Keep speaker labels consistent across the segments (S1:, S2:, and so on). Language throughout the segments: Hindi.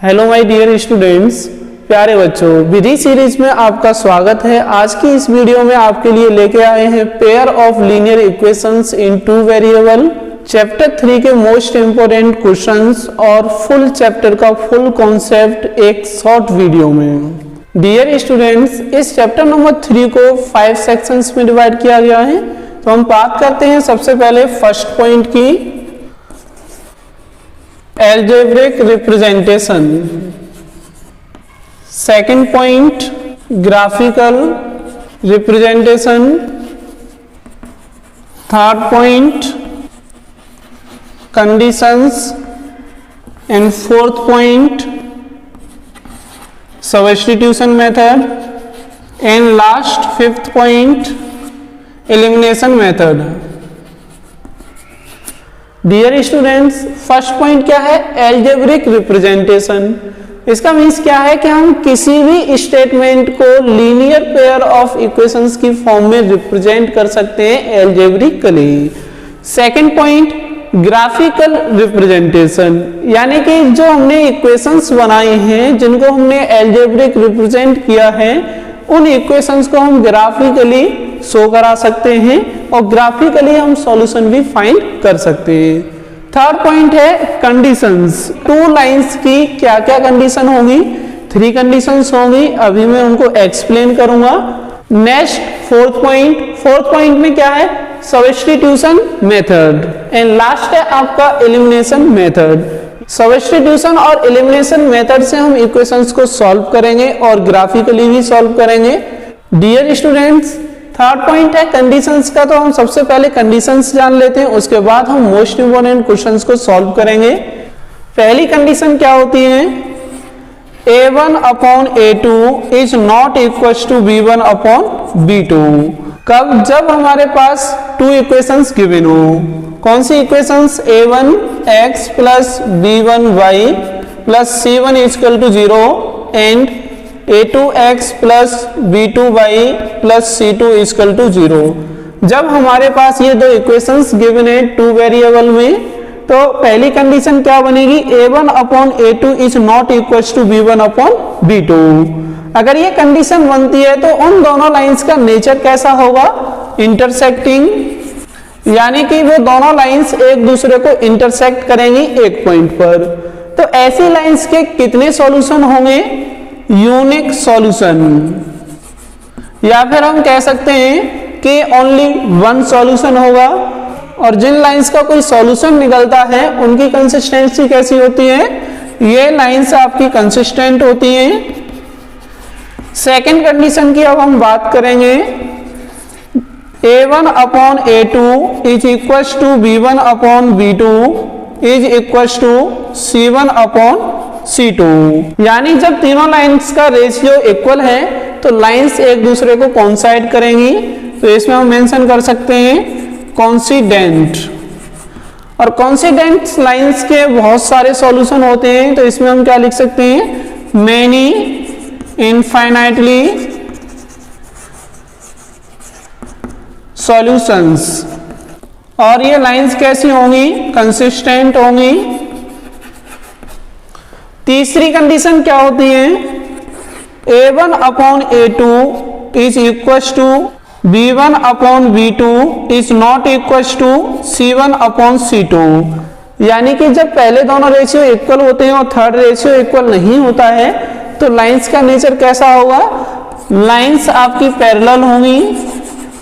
S1: हेलो माय डियर स्टूडेंट्स, प्यारे बच्चों, विधि सीरीज में आपका स्वागत है। आज की इस वीडियो में आपके लिए लेके आए हैं pair of linear equations in two variable, chapter 3 के मोस्ट इंपोर्टेंट क्वेश्चंस और फुल चैप्टर का फुल कॉन्सेप्ट एक शॉर्ट वीडियो में। डियर स्टूडेंट्स, इस चैप्टर नंबर 3 को 5 सेक्शंस में डिवाइड किया गया है। तो हम बात करते हैं सबसे पहले फर्स्ट पॉइंट की, algebraic representation. Second point, graphical representation. Third point, conditions. And fourth point, substitution method. And last fifth point, elimination method. Dear students, first point क्या है? Algebraic representation. इसका मीन्स क्या है कि हम किसी भी स्टेटमेंट को लीनियर पेयर ऑफ इक्वेशंस की फॉर्म में रिप्रेजेंट कर सकते हैं algebraically. Second point, graphical representation, यानी कि जो हमने इक्वेशंस बनाई हैं जिनको हमने एल्जेब्रिक रिप्रेजेंट किया है, उन इक्वेशंस को हम ग्राफिकली शो करा सकते हैं और ग्राफिकली हम सॉल्यूशन भी फाइंड कर सकते हैं। थर्ड पॉइंट है कंडीशंस। टू लाइंस की क्या क्या कंडीशन होगी? 3 कंडीशंस होंगी, अभी मैं उनको एक्सप्लेन करूंगा। नेक्स्ट फोर्थ पॉइंट में क्या है? Substitution method. एंड लास्ट है आपका एलिमिनेशन मेथड। सब्स्टिट्यूशन और एलिमिनेशन मेथड से हम इक्वेशंस को सॉल्व करेंगे और ग्राफिकली भी सॉल्व करेंगे। डियर स्टूडेंट्स, थर्ड पॉइंट है कंडीशंस का, तो हम सबसे पहले कंडीशंस जान लेते हैं, उसके बाद हम मोस्ट इंपोर्टेंट क्वेश्चंस को सॉल्व करेंगे। पहली कंडीशन क्या होती है? a1 upon a2 is not equal to b1 upon b2। कब? जब हमारे पास 2 इक्वेशंस गिवन हो। कौन सी equations? a1 x plus b1 y plus c1 equal to 0 and a2x plus b2y plus c2 equal to 0। जब हमारे पास ये दो इक्वेशंस गिवन है 2 वेरिएबल में, तो पहली कंडीशन क्या बनेगी? a1 upon a2 is not equal to b1 upon b2। अगर ये कंडीशन बनती है तो उन दोनों लाइंस का नेचर कैसा होगा? इंटरसेक्टिंग, यानी कि वो दोनों लाइंस एक दूसरे को इंटरसेक्ट करेंगी एक पॉइंट पर। तो ऐसी लाइंस के कितने सॉल्यूशन होंगे? यूनिक सॉल्यूशन, या फिर हम कह सकते हैं कि ओनली 1 सॉल्यूशन होगा। और जिन लाइंस का कोई सॉल्यूशन निकलता है उनकी कंसिस्टेंसी कैसी होती है? ये लाइंस आपकी कंसिस्टेंट होती हैं। सेकेंड कंडीशन की अब हम बात करेंगे। a1 upon a2 is equal to b1 upon b2 is equal to c1 upon c2। यानी जब तीनों लाइंस का रेशियो इक्वल है तो लाइंस एक दूसरे को कोइंसाइड करेंगी। तो इसमें हम मेंशन कर सकते हैं कोइंसिडेंट। और कोइंसिडेंट लाइंस के बहुत सारे सॉल्यूशन होते हैं, तो इसमें हम क्या लिख सकते हैं? Many infinitely solutions. और ये लाइंस कैसी होंगी? कंसिस्टेंट होंगी। तीसरी कंडीशन क्या होती है? a1 upon a2 is equal to b1 upon b2 is not equal to c1 upon c2। यानी कि जब पहले दोनों रेशियो इक्वल होते हैं और थर्ड रेशियो इक्वल नहीं होता है तो लाइंस का नेचर कैसा होगा? लाइंस आपकी पैरेलल होंगी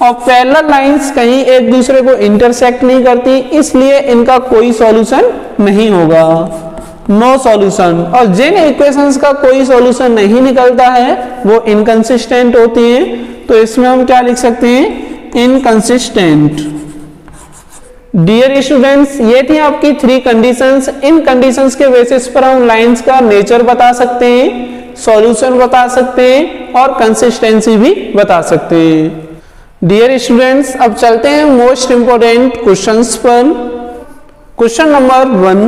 S1: और पैरेलल लाइंस कहीं एक दूसरे को इंटरसेक्ट नहीं करती, इसलिए इनका कोई सॉल्यूशन नहीं होगा, नो सॉल्यूशन। और जिन इक्वेशंस का कोई सॉल्यूशन नहीं निकलता है वो इनकंसिस्टेंट होती हैं। तो इसमें हम क्या लिख सकते हैं? इनकंसिस्टेंट। डियर स्टूडेंट्स, ये थी आपकी 3 कंडीशंस। इन कंडीशंस के बेसिस पर हम लाइंस का नेचर बता सकते हैं, सॉल्यूशन बता सकते हैं और कंसिस्टेंसी भी बता सकते हैं। डियर स्टूडेंट्स, अब चलते हैं मोस्ट इंपोर्टेंट क्वेश्चंस पर। Question number 1,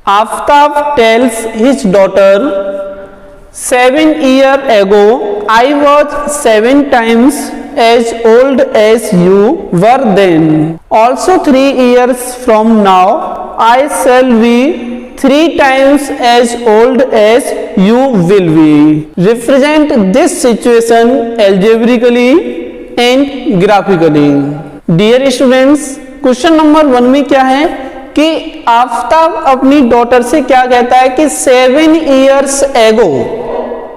S1: Aftab tells his daughter, 7 years ago I was 7 times as old as you were then. Also 3 years from now I shall be 3 times as old as you will be. Represent this situation algebraically and graphically. Dear students, question number 1 में क्या है कि आफ्ताब अपनी डॉटर से क्या कहता है कि 7 years ago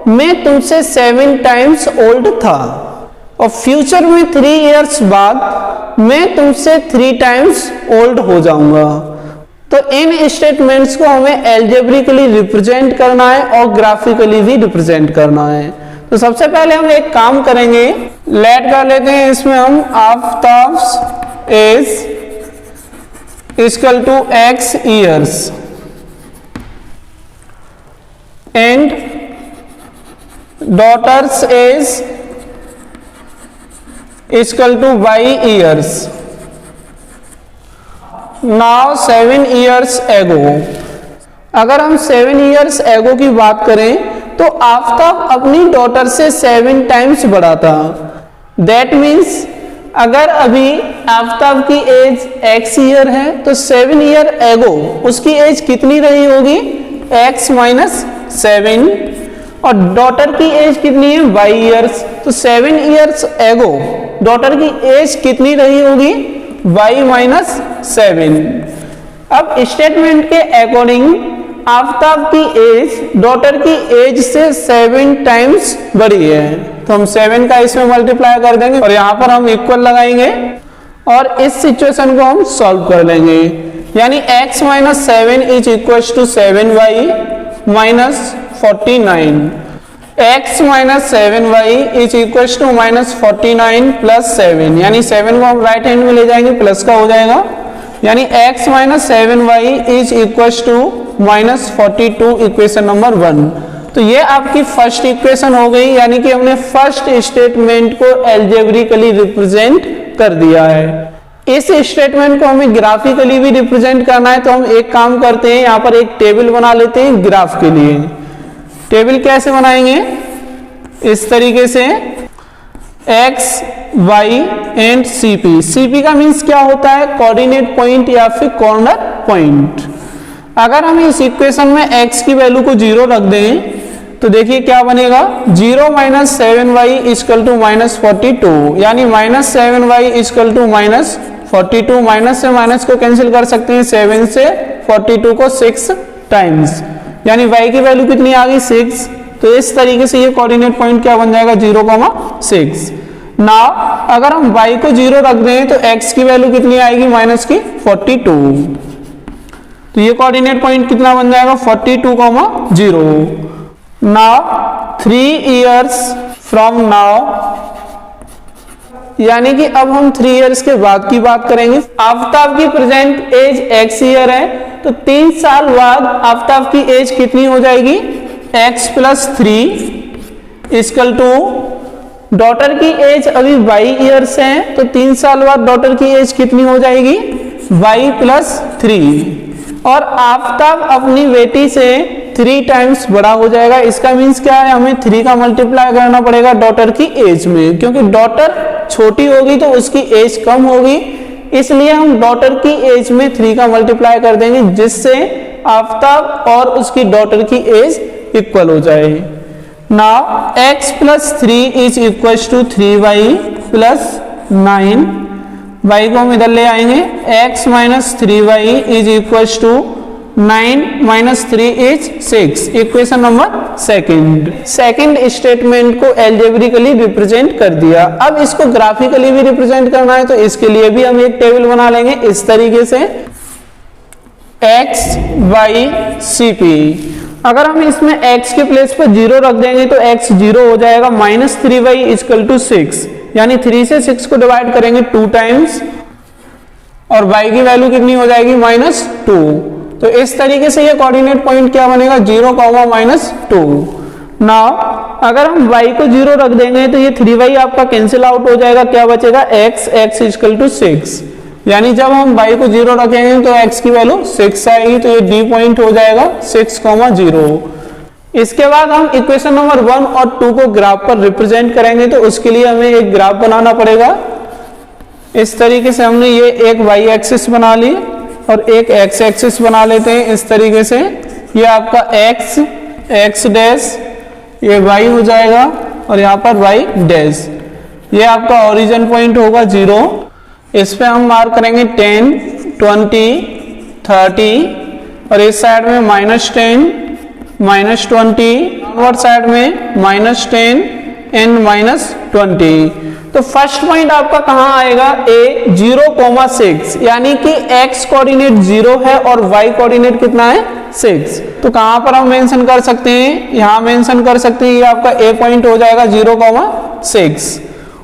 S1: मैं तुमसे 7 times ओल्ड था और फ्यूचर में 3 years बाद मैं तुमसे 3 times ओल्ड हो जाऊंगा। तो इन स्टेटमेंट्स को हमें एल्जेब्रिकली रिप्रेजेंट करना है और ग्राफिकली भी रिप्रेजेंट करना है। तो सबसे पहले हम एक काम करेंगे, लेट कर लेते हैं इसमें हम Aftab's age equal to x years and daughters is equal to y years. Now 7 years ago, अगर हम 7 years ago की बात करें तो आफ्ताब अपनी डॉटर से 7 times बड़ा था। That means अगर अभी आफ्ताब की एज x ईयर है तो 7 year ago उसकी एज कितनी रही होगी, x माइनस 7, और डॉटर की एज कितनी है y ईयर्स, तो 7 years ago डॉटर की एज कितनी रही होगी, y माइनस 7। अब स्टेटमेंट के अकॉर्डिंग आफ्ताब की एज डॉटर की एज से 7 times बड़ी है, तो हम 7 का इसमें मल्टीप्लाई कर देंगे और यहाँ पर हम इक्वल लगाएंगे और इस सिचुएशन को हम सॉल्व कर लेंगे। यानी x minus 7 is equal to 7y minus 49, x minus 7y is equal to minus 49 plus 7, यानी 7 को हम राइट हैंड में ले जाएंगे, प्लस का हो जाएगा, यानी x minus 7y is equal to minus 42, equation number 1। तो ये आपकी फर्स्ट इक्वेशन हो गई, यानी कि हमने फर्स्ट स्टेटमेंट को एल्जेब्रिकली रिप्रेजेंट कर दिया है। इस स्टेटमेंट को हमें ग्राफिकली भी रिप्रेजेंट करना है, तो हम एक काम करते हैं, यहाँ पर एक टेबल बना लेते हैं ग्राफ के लिए। टेबल कैसे बनाएंगे, इस तरीके से x, y and cp। cp का मीन्स क्या होता है, कोऑर्डिनेट पॉइंट या फिर कॉर्नर पॉइंट। अगर हम इस इक्वेशन में x की वैल्यू को 0 रख दें तो देखिए क्या बनेगा, 0 minus 7y equal to minus 42, यानी minus 7y equal to minus 42। Minus से माइनस को कैंसिल कर सकते हैं, 7 से 42 को 6 टाइम्स, यानी y की वैल्यू कितनी आ गई, 6। तो इस तरीके से ये कोऑर्डिनेट पॉइंट क्या बन जाएगा, 0,6। नाउ अगर हम y को 0 रख दें तो x की वैल्यू कितनी आएगी, माइनस की 42। तो ये कोऑर्डिनेट पॉइंट कितना बन जाएगा, 42,0। नाउ 3 years फ्रॉम नाउ, यानी कि अब हम 3 years के बाद की बात करेंगे। आफ्ताब की प्रेजेंट एज x ईयर है, तो 3 साल बाद आफ्ताब की एज कितनी हो जाएगी, x plus 3 equal to daughter की एज अभी y ईयर्स है, तो 3 साल बाद डॉटर की एज कितनी हो जाएगी, y प्लस 3, और आफ्ताब अपनी बेटी से 3 times बड़ा हो जाएगा। इसका मीन्स क्या है, हमें 3 का मल्टीप्लाई करना पड़ेगा डॉटर की एज में, क्योंकि डॉटर छोटी होगी तो उसकी एज कम होगी, इसलिए हम डॉटर की एज में 3 का मल्टीप्लाई कर देंगे, जिससे आफ्ताब और उसकी डॉटर की एज इक्वल हो जाए। Now x plus 3 is equal to 3y plus 9, y को हम इधर ले आएंगे, x minus 3y is equal to 9 minus 3 is 6, equation number second statement को एल्जेब्रिकली रिप्रेजेंट कर दिया। अब इसको ग्राफिकली भी रिप्रेजेंट करना है, तो इसके लिए भी हम एक टेबल बना लेंगे इस तरीके से, x, y, cp। अगर हम इसमें x के प्लेस पर 0 रख देंगे तो x 0 हो जाएगा, माइनस 3y इक्वल टू 6, यानी 3 से 6 को डिवाइड करेंगे 2 टाइम्स, और y की वैल्यू कितनी हो जाएगी, माइनस 2। तो इस तरीके से ये कोऑर्डिनेट पॉइंट क्या बनेगा, 0, माइनस 2। नाउ अगर हम y को 0 रख देंगे तो ये 3y आपका कैंसिल आउट हो जाएगा, क्या बचेगा, x इक्वल टू 6, यानी जब हम y को 0 रखेंगे तो x की वैल्यू 6 आएगी, तो ये D पॉइंट हो जाएगा 6,0। इसके बाद हम इक्वेशन नंबर 1 और 2 को ग्राफ पर रिप्रेजेंट करेंगे, तो उसके लिए हमें एक ग्राफ बनाना पड़ेगा। इस तरीके से हमने ये एक y एक्सिस बना ली, और एक एक्स एक्सिस बना लेते हैं इस तरीके से। ये आपका एक्स, एक्स डैश, ये वाई हो जाएगा और यहाँ पर वाई डैश। ये आपका ओरिजिन पॉइंट होगा 0। इस पे हम मार्क करेंगे 10, 20, 30 और इस साइड में -10, -20, डाउनवर्ड साइड में -10 एंड -20। तो फर्स्ट पॉइंट आपका कहां आएगा? ए 0,6, यानी कि x कोऑर्डिनेट 0 है और y कोऑर्डिनेट कितना है? 6। तो कहां पर हम मेंशन कर सकते हैं? यहां मेंशन कर सकते हैं। ये आपका ए पॉइंट हो जाएगा 0,6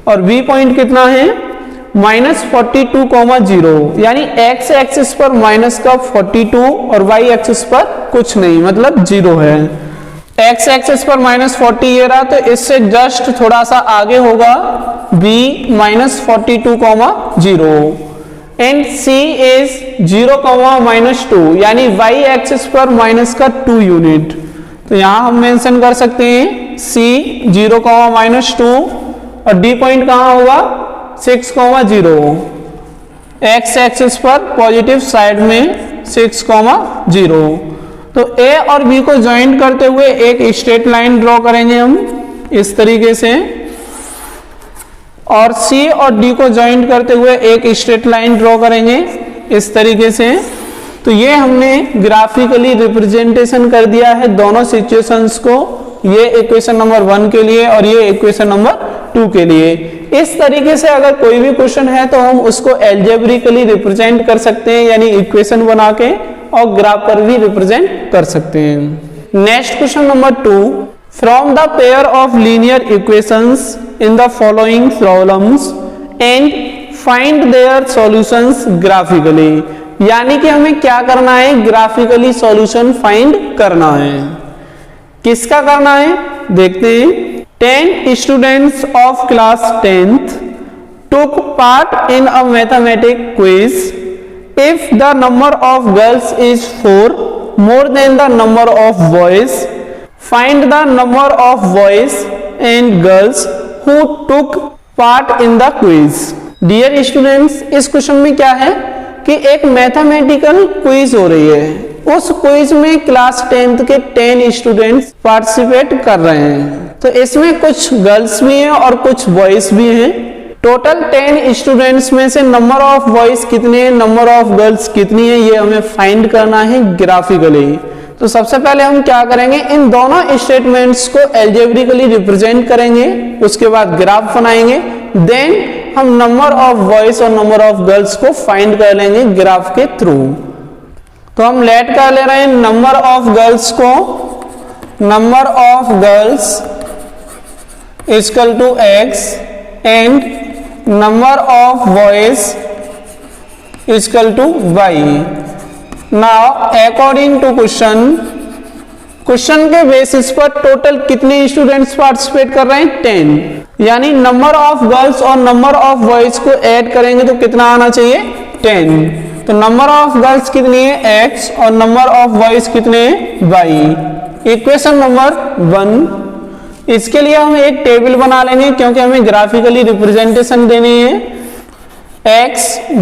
S1: और बी पॉइंट कितना है? -42,0, यानी x एक्सिस पर माइनस का 42 और y एक्सिस पर कुछ नहीं, मतलब 0 है। x एक्सिस पर -40 ये रहा, तो इससे जस्ट थोड़ा सा आगे होगा b -42,0 एंड c इज 0,-2, यानी y एक्सिस पर माइनस का 2 यूनिट। तो यहां हम मेंशन कर सकते हैं c 0,-2 और d पॉइंट कहां होगा? 6,0, x एक्सिस पर पॉजिटिव साइड में 6,0। तो a और b को ज्वाइन करते हुए एक स्ट्रेट लाइन ड्रॉ करेंगे हम इस तरीके से, और c और d को ज्वाइन करते हुए एक स्ट्रेट लाइन ड्रॉ करेंगे इस तरीके से। तो ये हमने ग्राफिकली रिप्रेजेंटेशन कर दिया है दोनों सिचुएशंस को, ये इक्वेशन नंबर 1 के लिए और ये इक्वेशन नंबर 2 के लिए। इस तरीके से अगर कोई भी क्वेश्चन है तो हम उसको एल्जेब्रिकली रिप्रेजेंट कर सकते हैं, यानी इक्वेशन बना के, और ग्राफ पर भी रिप्रेजेंट कर सकते हैं। Next question number 2, from the pair of linear equations in the following problems and find their solutions graphically, यानी कि हमें क्या करना है? ग्राफिकली सॉल्यूशन फाइंड करना है। किसका करना है देखते हैं। 10 students of class 10th took part in a mathematics quiz. If the number of girls is 4 more than the number of boys, find the number of boys and girls who took part in the quiz. Dear students, इस क्वेश्चन में क्या है कि एक मैथमेटिकल क्विज हो रही है। उस क्विज में क्लास 10th के 10 स्टूडेंट्स पार्टिसिपेट कर रहे हैं। तो इसमें कुछ गर्ल्स भी हैं और कुछ बॉयज भी हैं। टोटल 10 स्टूडेंट्स में से नंबर ऑफ बॉयज कितने हैं, नंबर ऑफ गर्ल्स कितनी है, ये हमें फाइंड करना है ग्राफिकली। तो सबसे पहले हम क्या करेंगे? इन दोनों स्टेटमेंट्स को एल्जेब्रिकली रिप्रेजेंट करेंगे, उसके बाद ग्राफ बनाएंगे, देन हम नंबर ऑफ बॉयज और नंबर ऑफ गर्ल्स को फाइंड कर लेंगे ग्राफ के थ्रू। तो हम लेट कर ले रहे हैं नंबर ऑफ गर्ल्स को, number of girls equal to x and number of boys equal to y। Now according to question के बेसिस पर टोटल कितने स्टूडेंट्स पार्टिसिपेट कर रहे हैं? 10, यानी नंबर ऑफ गर्ल्स और नंबर ऑफ बॉयज को ऐड करेंगे तो कितना आना चाहिए? 10। तो नंबर ऑफ गर्ल्स कितनी है? x और नंबर ऑफ बॉयज कितने हैं? y। इक्वेशन नंबर 1, इसके लिए हम एक टेबल बना लेंगे क्योंकि हमें ग्राफिकली रिप्रेजेंटेशन देनी है। x,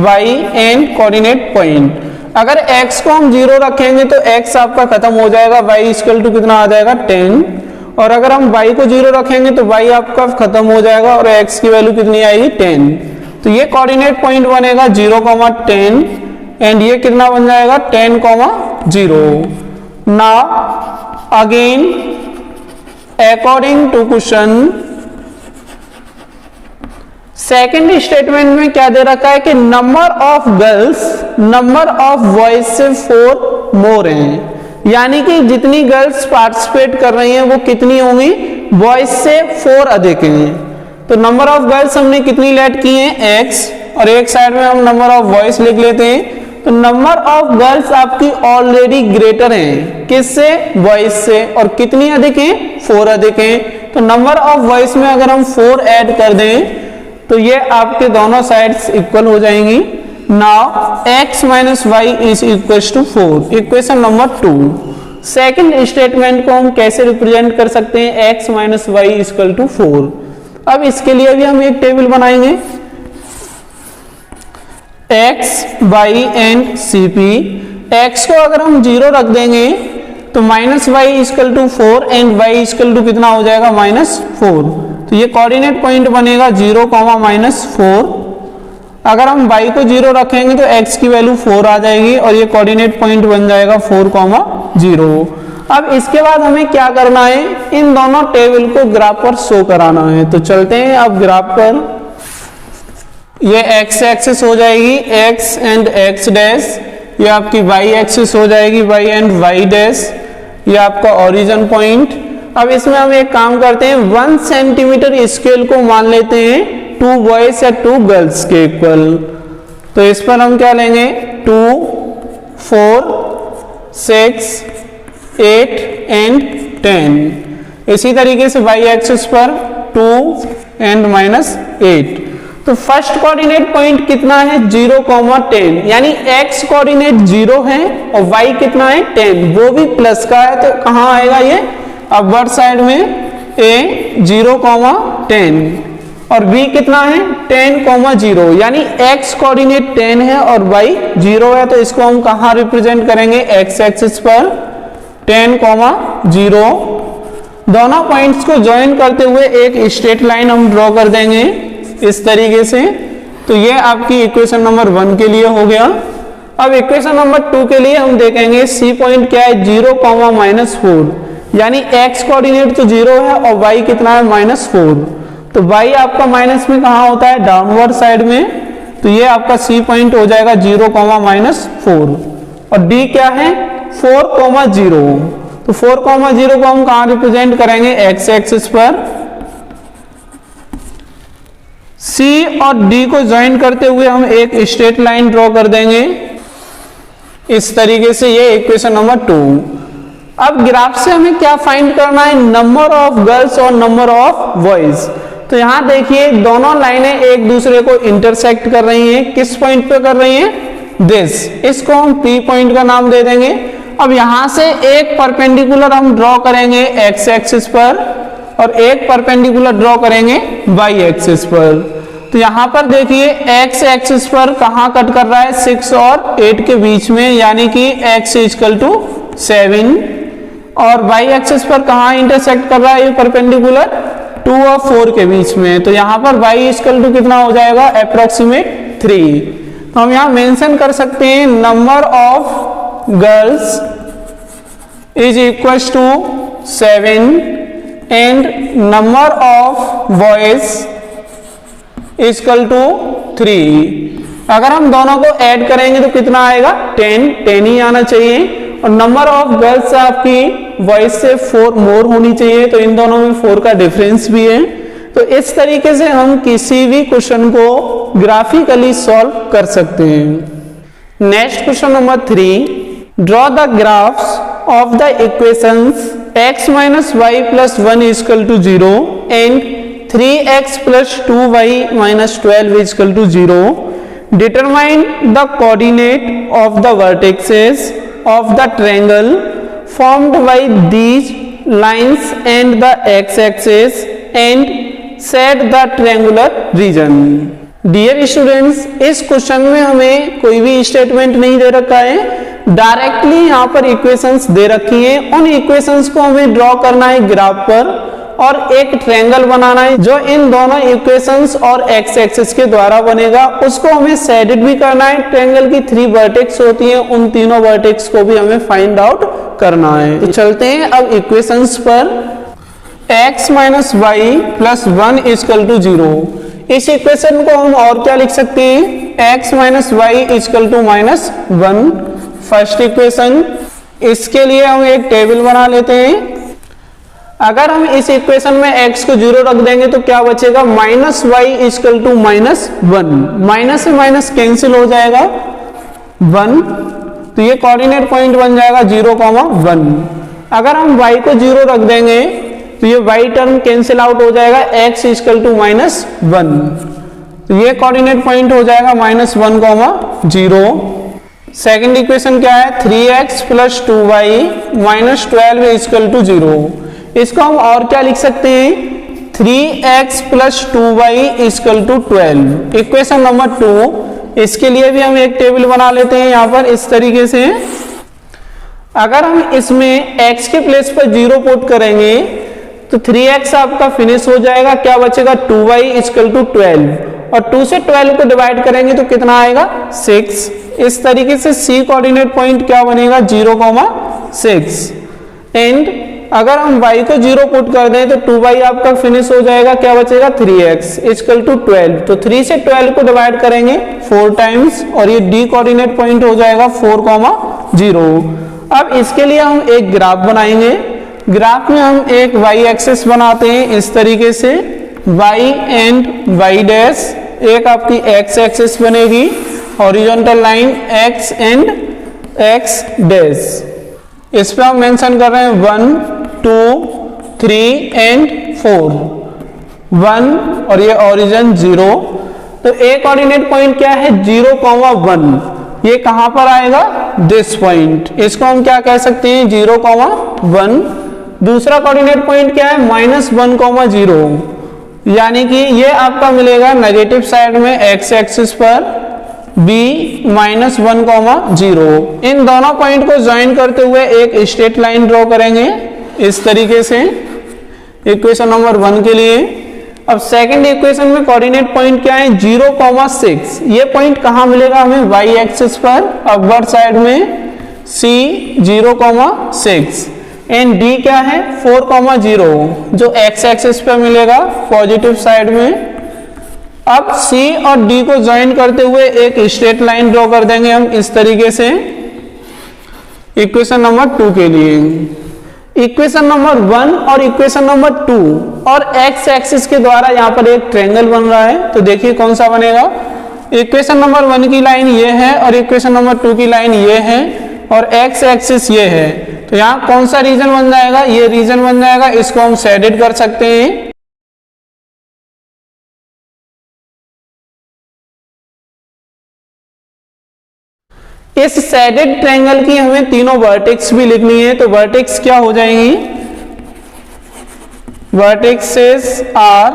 S1: y and coordinate point. अगर x को हम 0 रखेंगे तो x आपका खत्म हो जाएगा, y इक्वल टू कितना आ जाएगा? 10। और अगर हम y को 0 रखेंगे तो y आपका खत्म हो जाएगा और x की वैल्यू कितनी आएगी? 10। तो ये कोऑर्डिनेट पॉइंट बनेगा 0,10 एंड ये कितना बन जाएगा? 10,0। Now again according to question, second statement में क्या दे रखा है कि number of girls number of boys से 4 मोर हैं, यानी कि जितनी गर्ल्स पार्टिसिपेट कर रही हैं वो कितनी होंगी? बॉयज से 4 अधिक हैं। तो नंबर ऑफ गर्ल्स हमने कितनी लेट की हैं? x, और एक साइड में हम नंबर ऑफ बॉयज लिख लेते हैं। तो नंबर ऑफ गर्ल्स आपकी ऑलरेडी ग्रेटर हैं, किससे? बॉयज से। और कितनी अधिक हैं? 4 अधिक हैं। तो नंबर ऑफ बॉयज में अगर हम 4 ऐड कर दें तो ये आपके दोनों साइड्स इक्वल हो जाएंगी। Now x minus y is equal to 4, equation number 2। Second statement को हम कैसे रिप्रेजेंट कर सकते हैं? x minus y equal to 4। अब इसके लिए भी हम एक टेबल बनाएंगे। X y and c p. X को अगर हम 0 रख देंगे तो minus y is equal to 4 and y is equal to कितना हो जाएगा -4। तो ये कोऑर्डिनेट पॉइंट बनेगा 0, -4। अगर हम y को 0 रखेंगे तो x की वैल्यू 4 आ जाएगी और ये कोऑर्डिनेट पॉइंट बन जाएगा 4, 0। अब इसके बाद हमें क्या करना है, इन दोनों टेबल को ग्राफ पर शो कराना है। तो चलते हैं अब ग्राफ पर। ये x एक्सिस हो जाएगी x एंड x डैश, ये आपकी y एक्सिस हो जाएगी y एंड y डैश, ये आपका ओरिजिन पॉइंट। अब इसमें हम एक काम करते हैं, 1 सेंटीमीटर स्केल को मान लेते हैं 2 बॉयज या 2 गर्ल्स के इक्वल। तो इस पर हम क्या लेंगे, 2, 4, 6, 8 एंड 10। इसी तरीके से y एक्सिस पर 2 एंड -8। तो फर्स्ट कोऑर्डिनेट पॉइंट कितना है, 0, 10, यानी x कोऑर्डिनेट 0 है और y कितना है 10, वो भी प्लस का है। तो कहाँ आएगा ये, अपर साइड में a 0, 10 और b कितना है 10, 0, यानी x कोऑर्डिनेट 10 है और y 0 है। तो इसको हम कहाँ रिप्रेजेंट करेंगे, x एक्सिस पर 10, 0। दोनों पॉइंट्स को ज्वाइन करते हुए एक स्ट्रेट लाइन हम ड्रॉ कर देंगे इस तरीके से। तो ये आपकी इक्वेशन नंबर 1 के लिए हो गया। अब इक्वेशन नंबर 2 के लिए हम देखेंगे सी पॉइंट क्या है, 0, -4, यानी x कोऑर्डिनेट तो 0 है और y कितना है -4। तो y आपका माइनस में कहाँ होता है, डाउनवर्ड साइड में। तो ये आपका सी पॉइंट हो जाएगा 0, -4 और d क्या है 4, 0। तो 4, 0 को हम कहाँ रिप्रेजेंट करेंगे, x एक्सिस पर। C और D को ज्वाइन करते हुए हम एक स्ट्रेट लाइन ड्रॉ कर देंगे इस तरीके से। ये इक्वेशन नंबर 2। अब ग्राफ से हमें क्या फाइंड करना है, नंबर ऑफ गर्ल्स और नंबर ऑफ बॉयज। तो यहां देखिए दोनों लाइनें एक दूसरे को इंटरसेक्ट कर रही हैं। किस पॉइंट पे कर रही हैं, दिस, इसको हम P पॉइंट का नाम दे देंगे। अब यहां से एक परपेंडिकुलर हम ड्रॉ करेंगे x एक्सिस पर और एक परपेंडिकुलर ड्रॉ करेंगे y एक्सिस पर। तो यहां पर देखिए x एक्सिस पर कहां कट कर रहा है, 6 और 8 के बीच में, यानी कि x इक्वल टू 7। और y एक्सिस पर कहां इंटरसेक्ट कर रहा है ये परपेंडिकुलर, 2 और 4 के बीच में। तो यहां पर y इक्वल टू कितना हो जाएगा, अप्रोक्सीमेट 3। तो हम यहां मेंशन कर सकते हैं number of girls is equal to 7 and number of boys equal to 3। अगर हम दोनों को ऐड करेंगे तो कितना आएगा, 10 ही आना चाहिए। और नंबर ऑफ गर्ल्स आपकी बॉयज से 4 मोर होनी चाहिए, तो इन दोनों में 4 का डिफरेंस भी है। तो इस तरीके से हम किसी भी क्वेश्चन को ग्राफिकली सॉल्व कर सकते हैं। Next question number 3, draw the graphs of the equations x - y + 1 = 0 and 3x + 2y - 12 = 0. Determine the coordinate of the vertices of the triangle formed by these lines and the x-axis and set the triangular region. Dear students, इस क्वेश्चन में हमें कोई भी स्टेटमेंट नहीं दे रखा है, डायरेक्टली यहाँ पर इक्वेशंस दे रखी हैं। उन इक्वेशंस को हमें ड्रॉ करना है ग्राफ पर और एक ट्रायंगल बनाना है जो इन दोनों इक्वेशंस और एक्स एक्सिस के द्वारा बनेगा। उसको हमें शेडेड भी करना है। ट्रायंगल की 3 वर्टेक्स होती हैं, उन तीनों वर्टेक्स को भी हमें फाइंड आउट करना है। तो चलते हैं अब इक्वेशंस पर। x - y + 1 = 0। इस इक्वेशन को हम और क्या लिख सकते हैं, x - y = -1 फर्स्ट इक्वेशन। इसके लिए हम एक टेबल बना लेते हैं। अगर हम इस इक्वेशन में x को 0 रख देंगे तो क्या बचेगा, -y = -1। माइनस से माइनस कैंसिल हो जाएगा 1, तो ये कोऑर्डिनेट पॉइंट बन जाएगा 0, 1। अगर हम y को 0 रख देंगे तो ये y टर्म कैंसिल आउट हो जाएगा, x = -1। तो ये कोऑर्डिनेट पॉइंट हो जाएगा -1, 0। सेकंड इक्वेशन क्या है, 3x + 2y - 12 = 0। इसको हम और क्या लिख सकते हैं, 3x + 2y = 12। इक्वेशन नंबर 2, इसके लिए भी हम एक टेबल बना लेते हैं यहाँ पर इस तरीके से। अगर हम इसमें x के प्लेस पर 0 पुट करेंगे तो 3x आपका फिनिश हो जाएगा, क्या बचेगा 2y इक्वल टू 12 और 2 से 12 को डिवाइड करेंगे तो कितना आएगा 6। इस तरीके से C कोऑर्डिनेट पॉइंट क्या बनेगा 0,6 एंड अगर हम y को 0 पुट कर दें तो 2y आपका फिनिश हो जाएगा, क्या बचेगा 3x इक्वल टू 12। तो 3 से 12 को डिवाइड करेंगे 4 टाइम्स और ये D कोऑर्डिनेट पॉइंट हो जाएगा 4,0। अब इसके लिए हम एक ग्राफ बनाएंगे। ग्राफ में हम एक y एक्सिस बनाते हैं इस तरीके से, y एंड y डैश, एक आपकी x एक्सिस बनेगी horizontal line x and x dash. इस पे हम मेंशन कर रहे हैं 1 2 3 एंड 4, 1 और ये ओरिजिन 0। तो ए कोऑर्डिनेट पॉइंट क्या है 0,1, ये कहां पर आएगा दिस पॉइंट, इसको हम क्या कह सकते हैं 0,1। दूसरा कोऑर्डिनेट पॉइंट क्या है -1,0, यानी कि ये आपका मिलेगा नेगेटिव साइड में x एक्सिस पर b -1,0। इन दोनों पॉइंट को ज्वाइन करते हुए एक स्ट्रेट लाइन ड्रॉ करेंगे इस तरीके से इक्वेशन नंबर 1 के लिए। अब सेकंड इक्वेशन में कोऑर्डिनेट पॉइंट क्या है 0,6, ये पॉइंट कहां मिलेगा हमें y एक्सिस पर अपवर्ड साइड में c 0,6 एंड d क्या है 4,0 जो x एक्सिस पर मिलेगा पॉजिटिव साइड में। अब C और D को ज्वाइन करते हुए एक स्ट्रेट लाइन ड्रॉ कर देंगे हम इस तरीके से इक्वेशन नंबर 2 के लिए। इक्वेशन नंबर 1 और इक्वेशन नंबर 2 और x एक्सिस के द्वारा यहाँ पर एक ट्रायंगल बन रहा है, तो देखिए कौन सा बनेगा। इक्वेशन नंबर 1 की लाइन ये है और इक्वेशन नंबर 2 की लाइन ये है और x एक्सिस ये है, तो यहाँ कौन सा रीजन बन जाएगा, ये रीजन बन जाएगा। इसको हम शेडेड कर सकते हैं। इस शेडेड ट्रायंगल की हमें तीनों वर्टेक्स भी लिखनी है, तो वर्टेक्स क्या हो जाएंगी, वर्टेक्सेस आर,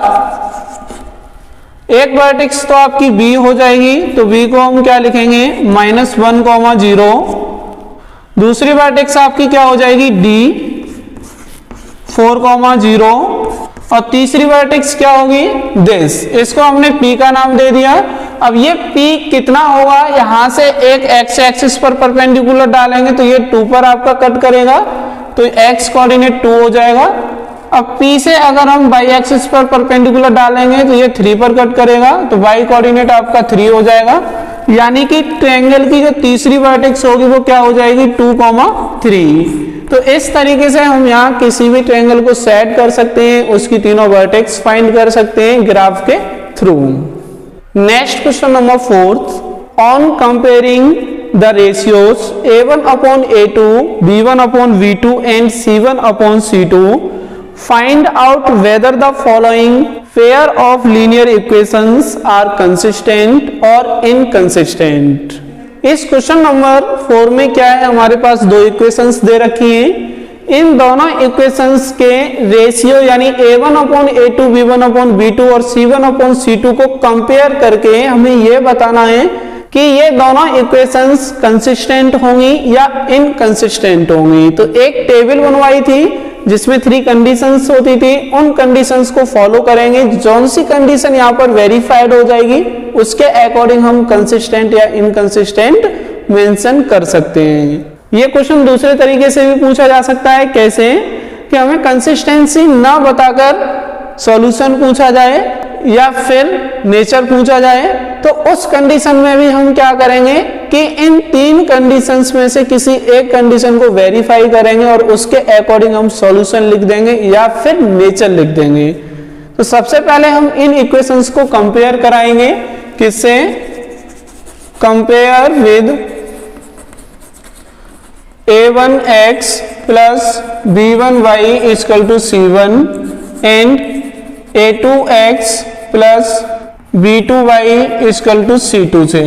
S1: एक वर्टेक्स तो आपकी B हो जाएगी, तो B को हम क्या लिखेंगे -1,0। दूसरी वर्टेक्स आपकी क्या हो जाएगी D 4,0 और तीसरी वर्टेक्स क्या होगी दिस, इसको हमने P का नाम दे दिया। अब ये P कितना होगा, यहां से एक x एक्सिस पर परपेंडिकुलर डालेंगे तो ये 2 पर आपका कट करेगा, तो x कोऑर्डिनेट 2 हो जाएगा। अब P से अगर हम y एक्सिस पर परपेंडिकुलर डालेंगे तो ये 3 पर कट करेगा, तो y कोऑर्डिनेट आपका 3 हो जाएगा। यानी कि ट्रायंगल की जो तीसरी वर्टेक्स होगी वो क्या हो जाएगी 2,3। तो इस तरीके से हम यहाँ किसी भी ट्रायंगल को सेट कर सकते हैं, उसकी तीनों वर्टेक्स फाइंड कर सकते हैं ग्राफ के through. Next question number 4, on comparing the ratios a1/a2, b1/v2 and c1/c2, find out whether the following pair of linear equations are consistent or inconsistent। इस क्वेश्चन नंबर 4 में क्या है, हमारे पास दो इक्वेशंस दे रखी हैं। इन दोनों इक्वेशंस के रेशियो यानी a1/a2, b1/b2 और c1/c2 को कंपेयर करके हमें यह बताना है कि ये दोनों इक्वेशंस कंसिस्टेंट होंगी या इनकंसिस्टेंट होंगी। तो एक टेबल बनवाई थी जिसमें 3 कंडीशंस होती थी, उन कंडीशंस को फॉलो करेंगे। जौन सी कंडीशन यहाँ पर वेरीफाइड हो जाएगी उसके अकॉर्डिंग हम कंसिस्टेंट या इनकंसिस्टेंट मेंशन कर सकते हैं। ये क्वेश्चन दूसरे तरीके से भी पूछा जा सकता है, कैसे कि हमें कंसिस्टेंसी ना बताकर सॉल्यूशन पूछा जाए या फिर नेचर पूछा जाए, तो उस कंडीशन में भी हम क्या करेंगे कि इन 3 कंडीशंस में से किसी एक कंडीशन को वेरीफाई करेंगे और उसके अकॉर्डिंग हम सॉल्यूशन लिख देंगे या फिर नेचर लिख देंगे। तो सबसे पहले हम इन इक्वेशंस को कंपेयर कराएंगे, किससे, compare with a1x plus b1y equal to c1 and a2x plus b2y equal to c2 से।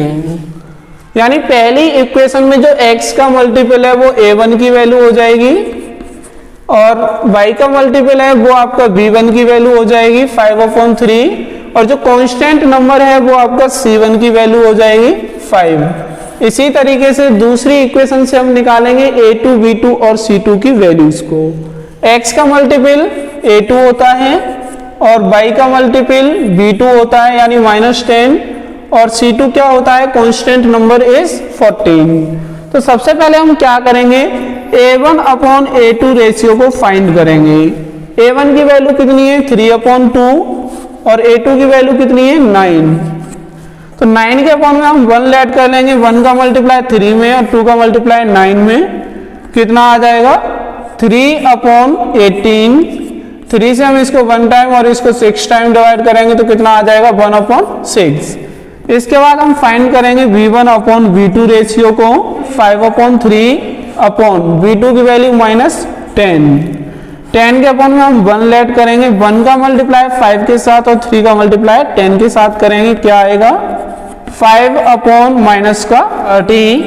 S1: यानी पहली इक्वेशन में जो x का मल्टीपल है वो a1 की वैल्यू हो जाएगी और y का मल्टीपल है वो आपका b1 की वैल्यू हो जाएगी 5/3 और जो कांस्टेंट नंबर है वो आपका C1 की वैल्यू हो जाएगी 5। इसी तरीके से दूसरी इक्वेशन से हम निकालेंगे A2, B2 और C2 की वैल्यूज को। x का मल्टीपल A2 होता है और y का मल्टीपल B2 होता है यानी -10, और C2 क्या होता है, कांस्टेंट नंबर इज 14। तो सबसे पहले हम क्या करेंगे, A1 अपॉन A2 रेशियो को फाइंड करेंगे। A1 की वैल्यू कितनी है 3/2 और A2 की वैल्यू कितनी है 9। तो 9 के अपॉन में हम 1 ऐड कर लेंगे, 1 का मल्टीप्लाई 3 में और 2 का मल्टीप्लाई 9 में, कितना आ जाएगा 3/18। 3 से हम इसको 1 टाइम और इसको 6 टाइम डिवाइड करेंगे तो कितना आ जाएगा 1/6। इसके बाद हम फाइंड करेंगे V1 अपॉन V2 रेशियो को, 5/3 अपॉन V2 की वैल्यू -10। 10 के अपॉन में हम 1 ऐड करेंगे, 1 का मल्टीप्लाई 5 के साथ और 3 का मल्टीप्लाई 10 के साथ करेंगे, क्या आएगा 5/-30।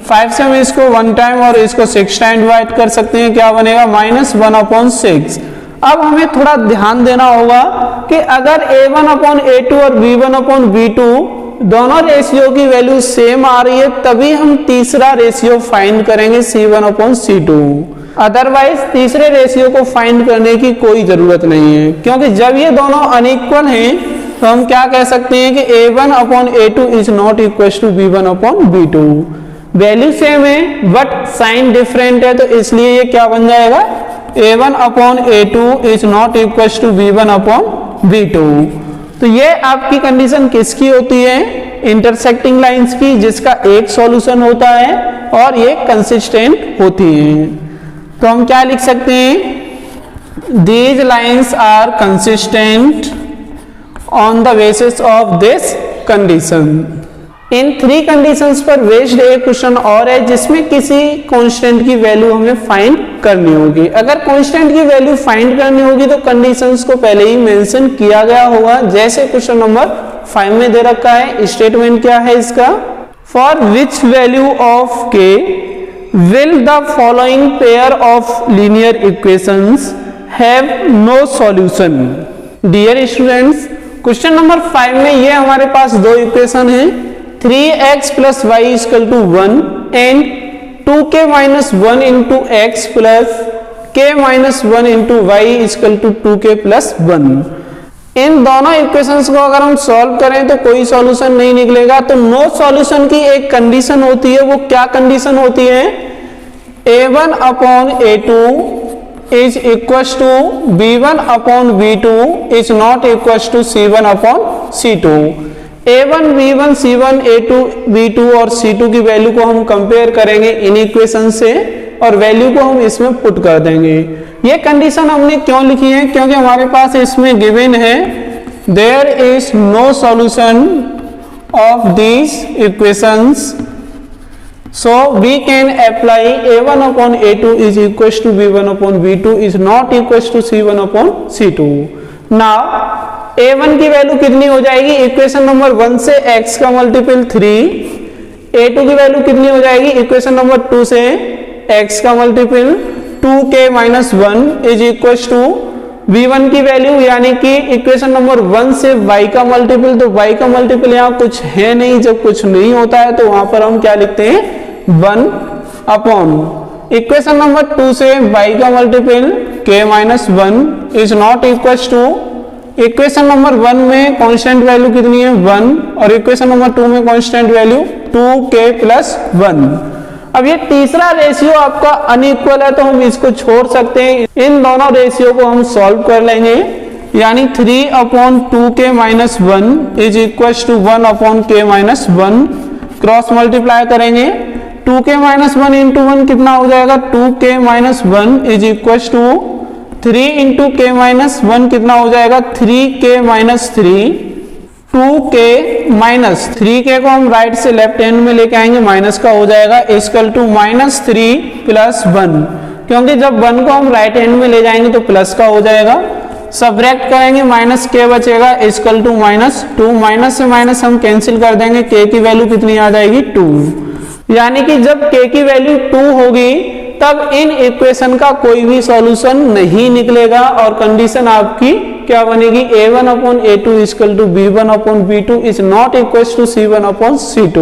S1: 5 से हम इसको 1 टाइम और इसको 6 टाइम डिवाइड कर सकते हैं, क्या बनेगा -1/6। अब हमें थोड़ा ध्यान देना होगा कि अगर A1 अपॉन A2 और B1 अपॉन B2 दोनों रेशियो की वैल्यू सेम आ रही है तभी हम तीसरा रेशियो फाइंड करेंगे C1 अपॉन C2। अदरवाइज तीसरे रेशियो को फाइंड करने की कोई जरूरत नहीं है, क्योंकि जब ये दोनों अनइक्वल हैं तो हम क्या कह सकते हैं कि A1 upon A2 is not equal to B1 upon B2। Value same है बट साइन डिफरेंट है, तो इसलिए ये क्या बन जाएगा A1 upon A2 is not equal to B1 upon B2। तो ये आपकी कंडीशन किसकी होती है, इंटरसेक्टिंग लाइंस की, जिसका एक सॉल्यूशन होता है और ये कंसिस्टेंट होती है। तो हम क्या लिख सकते हैं, these lines are consistent on the basis of this condition. इन 3 कंडीशंस पर बेस्ड एक क्वेश्चन और है जिसमें किसी कांस्टेंट की वैल्यू हमें फाइंड करनी होगी। अगर कांस्टेंट की वैल्यू फाइंड करनी होगी तो कंडीशंस को पहले ही मेंशन किया गया होगा, जैसे क्वेश्चन नंबर 5 में दे रखा है। स्टेटमेंट क्या है इसका, for which value of k will the following pair of linear equations have no solution। Dear students, question number 5 में ये हमारे पास दो इक्वेशन है, 3x plus y is equal to 1 and 2k minus 1 into x plus k minus 1 into y is equal to 2k plus 1। इन दोनों इक्वेशंस को अगर हम सॉल्व करें तो कोई सॉल्यूशन नहीं निकलेगा। तो नो सॉल्यूशन की एक कंडीशन होती है, वो क्या कंडीशन होती है, A1 upon A2 is equals to B1 upon B2 is not equals to C1 upon C2। A1, B1, C1, A2, B2 और C2 की वैल्यू को हम कंपेयर करेंगे इन इक्वेशन से और वैल्यू को हम इसमें पुट कर देंगे। ये कंडीशन हमने क्यों लिखी है, क्योंकि हमारे पास इसमें गिवन है there is no solution of these equations, so we can apply A1 upon A2 is equals to B1 upon B2 is not equals to C1 upon C2। now A1 की वैल्यू कितनी हो जाएगी, इक्वेशन नंबर 1 से x का मल्टीपल 3, A2 की वैल्यू कितनी हो जाएगी, इक्वेशन नंबर 2 से x का multiple 2k minus 1 is equal to V1 की वैल्यू यानी कि इक्वेशन नंबर 1 से y का मल्टीपल, तो y का मल्टीपल यहाँ कुछ है नहीं, जब कुछ नहीं होता है तो वहां पर हम क्या लिखते हैं 1 अपॉन इक्वेशन नंबर 2 से y का multiple k minus 1 is not equal to equation number 1 में कांस्टेंट वैल्यू कितनी है 1 और इक्वेशन नंबर 2 में कांस्टेंट वैल्यू 2k प्लस 1। अब ये तीसरा रेशियो आपका अनइक्वल है तो हम इसको छोड़ सकते हैं, इन दोनों रेशियो को हम सॉल्व कर लेंगे, यानी 3 upon 2k minus 1 is equal to 1 upon k minus 1, cross multiply करेंगे 2k माइनस 1 इंटू 1 कितना हो जाएगा 2k minus 1 is equal to 3 into k minus 1 कितना हो जाएगा 3k minus 3, 2k minus 3k को हम राइट से लेफ्ट हैंड में लेके आएंगे, माइनस का हो जाएगा इक्वल टू माइनस 3 प्लस 1, क्योंकि जब 1 को हम राइट हैंड में ले जाएंगे तो प्लस का हो जाएगा, सबट्रैक्ट करेंगे माइनस k बचेगा इक्वल टू माइनस 2, माइनस से माइनस हम कैंसिल कर देंगे, k की वैल्यू कितनी आ जाएगी 2, यानी कि जब k की वैल्यू 2 होगी तब इन इक्वेशन का कोई भी सॉल्यूशन नहीं निकलेगा और कंडीशन आपकी क्या बनेगी, a1 upon a2 equal to b1 upon b2 is not equal to c1 upon c2।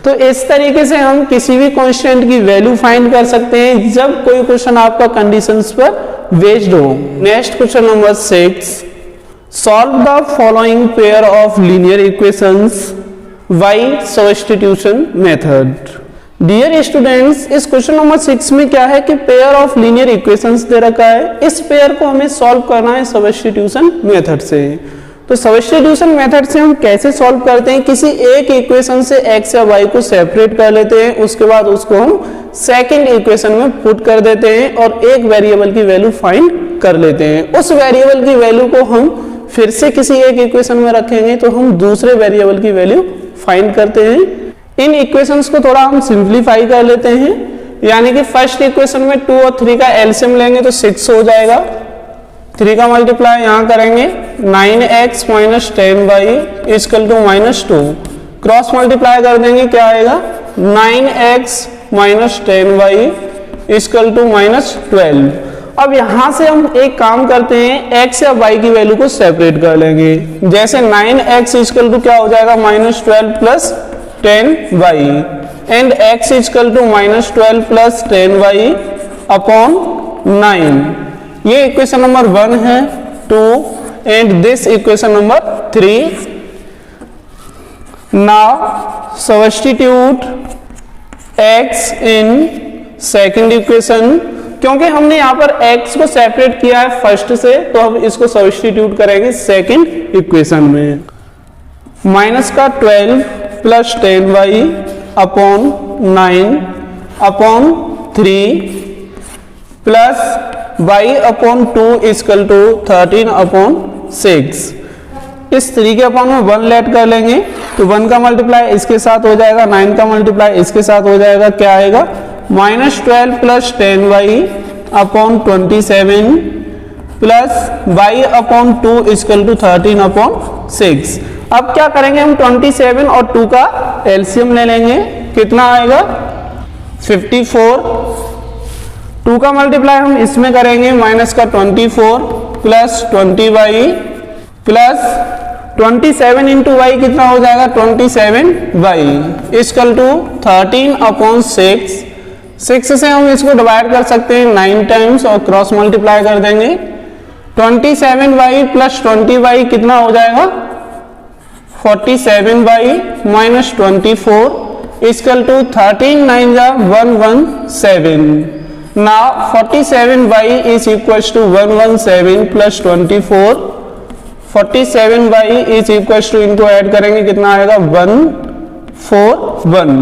S1: तो इस तरीके से हम किसी भी कांस्टेंट की वैल्यू फाइंड कर सकते हैं जब कोई क्वेश्चन आपका कंडीशंस पर बेस्ड हो। Next question number 6, solve the following pair of linear equations by substitution method. Dear students, इस क्वेश्चन नंबर 6 में क्या है कि पेयर ऑफ लीनियर इक्वेशंस दे रखा है, इस पेयर को हमें सॉल्व करना है सब्स्टिट्यूशन मेथड से। तो सब्स्टिट्यूशन मेथड से हम कैसे सॉल्व करते हैं, किसी एक इक्वेशन से x या y को सेपरेट कर लेते हैं, उसके बाद उसको हम सेकंड इक्वेशन में पुट कर देते हैं और एक वेरिएबल की वैल्यू फाइंड कर लेते हैं। उस वेरिएबल की वैल्यू को हम फिर से किसी एक इक्वेशन में रखेंगे तो हम दूसरे वेरिएबल की वैल्यू फाइंड करते हैं। इन इक्वेशंस को थोड़ा हम सिंप्लीफाई कर लेते हैं, यानी कि फर्स्ट इक्वेशन में 2 और 3 का एलसीएम लेंगे तो 6 हो जाएगा, 3 का मल्टीप्लाई यहाँ करेंगे 9x minus 10y equal to -2, cross multiply कर देंगे क्या आएगा 9x minus 10y equal to -12। अब यहां से हम एक काम करते हैं, x या y की वैल्यू को सेपरेट कर लेंगे। जैसे 9x इक्वल टू क्या हो जाएगा -12 plus 10y and x equal to -12 plus 10y upon 9। ये इक्वेशन नंबर 1 है, 2 and this equation number 3। Now substitute x in second equation. क्योंकि हमने यहाँ पर x को सेपरेट किया है फर्स्ट से, तो हम इसको सब्स्टिट्यूट करेंगे सेकंड इक्वेशन में। माइनस का 12 plus 10y upon 9 upon 3 plus y upon 2 equal to 13 upon 6। इस 3 के अपॉन में 1 लेट कर लेंगे तो 1 का मल्टीप्लाई इसके साथ हो जाएगा, 9 का मल्टीप्लाई इसके साथ हो जाएगा, क्या आएगा -12 plus 10y upon 27 plus y upon 2 equal to 13 upon 6। अब क्या करेंगे, हम 27 और 2 का एलसीएम ले लेंगे, कितना आएगा 54। 2 का मल्टीप्लाई हम इसमें करेंगे, माइनस का 24 plus 20y plus 27 into Y कितना हो जाएगा 27y इक्वल टू 13 अपॉन 6। 6 से हम इसको डिवाइड कर सकते हैं 9 टाइम्स और क्रॉस मल्टीप्लाई कर देंगे। 27y प्लस 20y कितना हो जाएगा 47y माइनस 24 इक्वल टू 13 9 जा 117। Now 47y is equal to 117 plus 24। 47y is equal to इनको ऐड करेंगे कितना आएगा 141।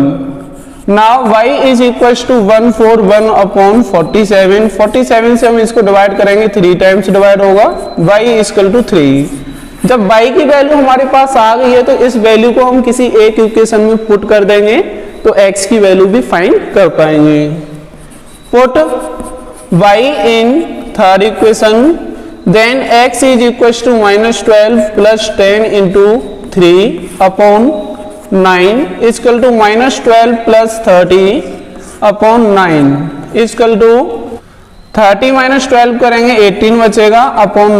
S1: Now y is equal to 141 upon 47। 47 से हम इसको डिवाइड करेंगे 3 टाइम्स डिवाइड होगा, y इक्वल टू 3। जब y की वैल्यू हमारे पास आ गई है तो इस वैल्यू को हम किसी एक इक्वेशन में पुट कर देंगे तो x की वैल्यू भी फाइंड कर पाएंगे। Put y in third equation, then x is equal to -12 plus 10 into 3 upon 9 equal to -12 plus 30 upon 9 equal to 30 minus 12 करेंगे 18 बचेगा अपॉन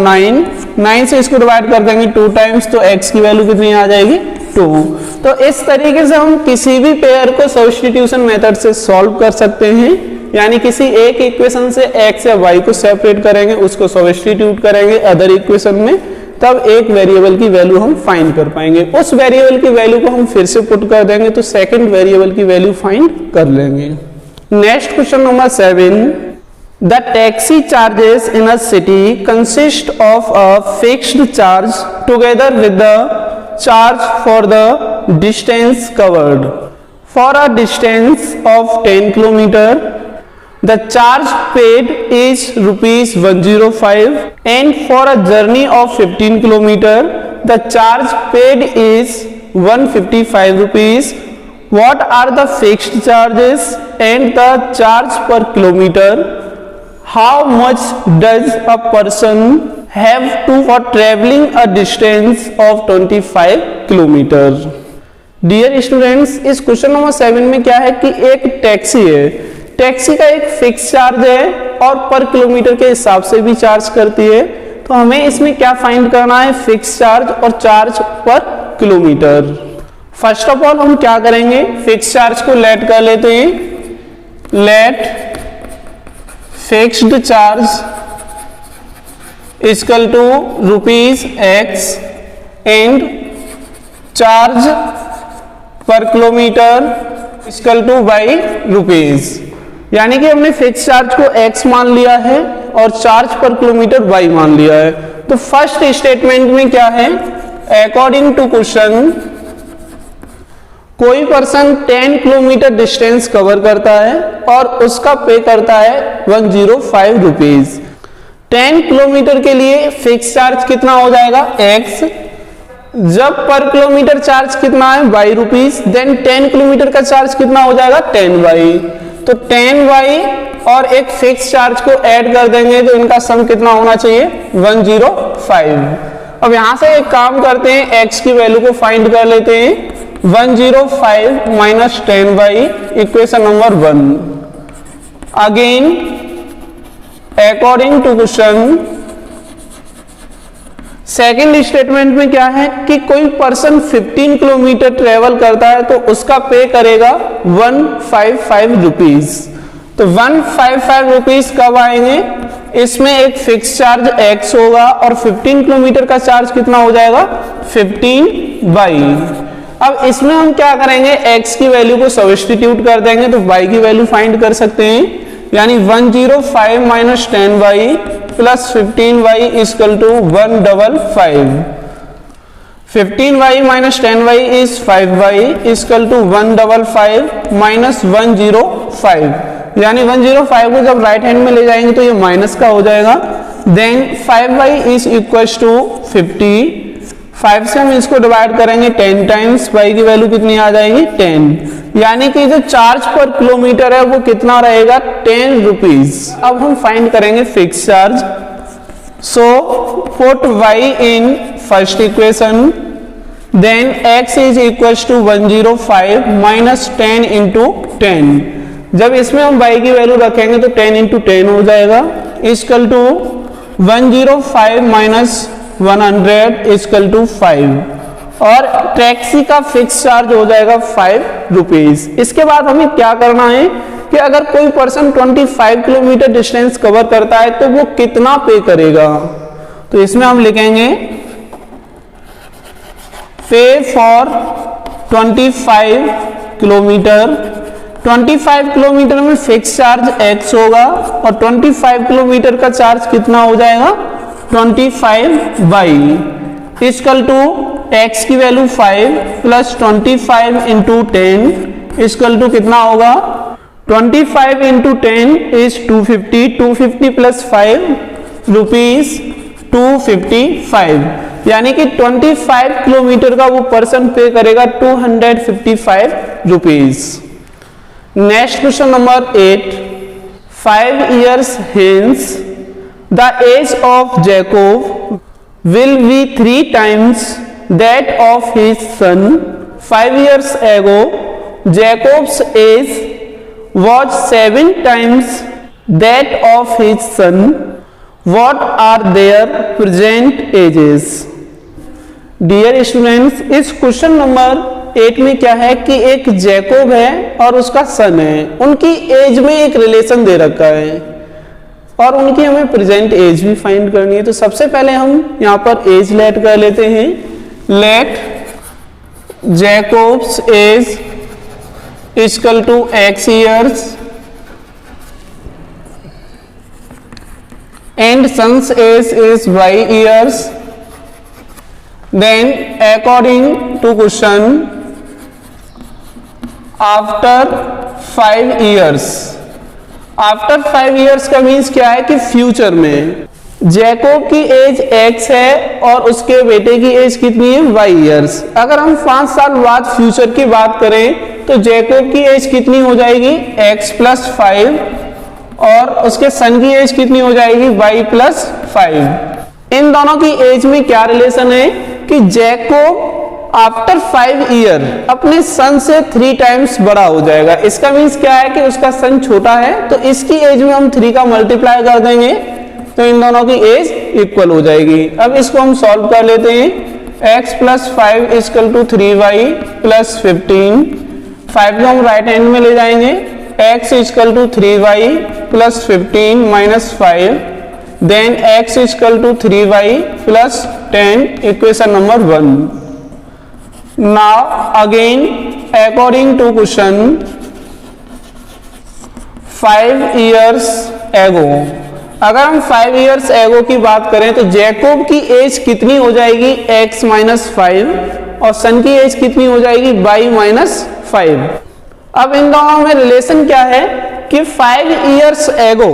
S1: 9 से इसको डिवाइड कर देंगे 2 टाइम्स तो x की वैल्यू कितनी आ जाएगी 2। तो इस तरीके से हम किसी भी पेयर को सब्स्टिट्यूशन मेथड से सॉल्व कर सकते हैं, यानी किसी एक इक्वेशन से x या y को सेपरेट करेंगे, उसको सब्स्टिट्यूट करेंगे अदर इक्वेशन में, तब एक वेरिएबल की वैल्यू हम फाइंड कर पाएंगे। उस वेरिएबल की वैल्यू को हम फिर से पुट कर देंगे तो सेकंड वेरिएबल की वैल्यू फाइंड कर लेंगे। Next question number 7, the taxi charges in a city consist of a fixed charge together with the charge for the distance covered. For a distance of 10 km, the charge paid is rupees 105, and for a journey of 15 km, the charge paid is 155 rupees. What are the fixed charges and the charge per kilometer? How much does a person have to for traveling a distance of 25 kilometers? Dear students, इस क्वेश्चन नंबर 7 में क्या है कि एक टैक्सी है, टैक्सी का एक फिक्स चार्ज है और पर किलोमीटर के हिसाब से भी चार्ज करती है। तो तो हमें इसमें क्या फाइंड करना है, फिक्स चार्ज और charge per kilometre. First of all हम क्या करेंगे, फिक्स चार्ज को लेट कर लेते हैं, let fixed charge equal to ₹X and charge per kilometre equal to by ₹। यानी कि हमने फिक्स चार्ज को x मान लिया है और चार्ज पर किलोमीटर y मान लिया है। तो फर्स्ट स्टेटमेंट में क्या है, अकॉर्डिंग टू क्वेश्चन कोई पर्सन 10 किलोमीटर डिस्टेंस कवर करता है और उसका पे करता है ₹105। 10 किलोमीटर के लिए फिक्स चार्ज कितना हो जाएगा x, जब पर किलोमीटर चार्ज कितना है ₹y, देन 10 किलोमीटर का चार्ज कितना हो जाएगा 10y। तो 10y और एक फिक्स चार्ज को ऐड कर देंगे तो इनका सम कितना होना चाहिए 105। अब यहां से एक काम करते हैं, x की वैल्यू को फाइंड कर लेते हैं, 105 minus 10y equation number 1। Again according to question second statement में क्या है कि कोई पर्सन 15 किलोमीटर ट्रेवल करता है तो उसका पे करेगा ₹155। तो ₹155 कब आएंगे, इसमें एक फिक्स चार्ज x होगा और 15 किलोमीटर का चार्ज कितना हो जाएगा 15y। अब इसमें हम क्या करेंगे, x की वैल्यू को सब्स्टिट्यूट कर देंगे तो y की वैल्यू फाइंड कर सकते हैं, यानी 105 minus 10y plus 15y equal to 155। 15y minus 10y is 5y equal to 155 minus 105, यानी 105 को जब राइट हैंड में ले जाएंगे तो ये माइनस का हो जाएगा। Then 5y is equal to 50, 5 से हम इसको डिवाइड करेंगे 10 टाइम्स, y की वैल्यू कितनी आ जाएगी 10, यानी कि जो चार्ज पर किलोमीटर है वो कितना रहेगा ₹10। अब हम फाइंड करेंगे fix charge. So put y in first equation, then x is equal to 105 minus 10 into 10। जब इसमें हम y की वैल्यू रखेंगे तो 10 इंटू 10 हो जाएगा equal to 105 minus 100 equal to 5, और टैक्सी का फिक्स चार्ज हो जाएगा ₹5। इसके बाद हमें क्या करना है कि अगर कोई पर्सन 25 किलोमीटर डिस्टेंस कवर करता है तो वो कितना पे करेगा। तो इसमें हम लिखेंगे पे फॉर 25 किलोमीटर। 25 किलोमीटर में फिक्स चार्ज x होगा और 25 किलोमीटर का चार्ज कितना हो जाएगा 25y इक्वल टू x की value 5 plus 25 into 10 equal to कितना होगा 25 इंटू 10 इज 250, 250 प्लस 5 ₹255, यानी कि 25 किलोमीटर का वो पर्सन पे करेगा ₹255। Next question number 8, 5 years hence the age of Jacob will be 3 times that of his son. 5 years ago Jacob's age was 7 times that of his son. What are their present ages? Dear students, इस क्वेश्चन नंबर 8 में क्या है कि एक जैकोब है और उसका सन है, उनकी एज में एक रिलेशन दे रखा है और उनकी हमें प्रेजेंट एज भी फाइंड करनी है। तो सबसे पहले हम यहाँ पर एज लेट कर लेते हैं, let Jacob's age equal to x years and son's age is y years. Then according to question, after 5 years, after 5 years का मीन्स क्या है कि फ्यूचर में जैकोब की एज x है और उसके बेटे की एज कितनी है y years। अगर हम 5 साल बाद फ्यूचर की बात करें तो जैकोब की एज कितनी हो जाएगी x प्लस 5 और उसके सन की एज कितनी हो जाएगी y प्लस 5। इन दोनों की एज में क्या रिलेशन है कि जैकोब आफ्टर 5 ईयर अपने सन से 3 टाइम्स बड़ा हो जाएगा। इसका मीन्स क्या है कि उसका सन छोटा है तो इसकी एज में हम 3 का मल्टीप्लाई कर देंगे तो इन दोनों की एज इक्वल हो जाएगी। अब इसको हम सॉल्व कर लेते हैं। x plus 5 equal to 3y plus 15, 5 को हम राइट हैंड में ले जाएंगे, x equal to 3y plus 15 minus 5, then x equal to 3y plus 10, equation number 1। Now again according to question 5 years ago, अगर हम 5 years ago की बात करें तो जैकोब की एज कितनी हो जाएगी x माइनस 5 और सन की एज कितनी हो जाएगी y माइनस 5। अब इन दोनों में रिलेशन क्या है कि 5 years ago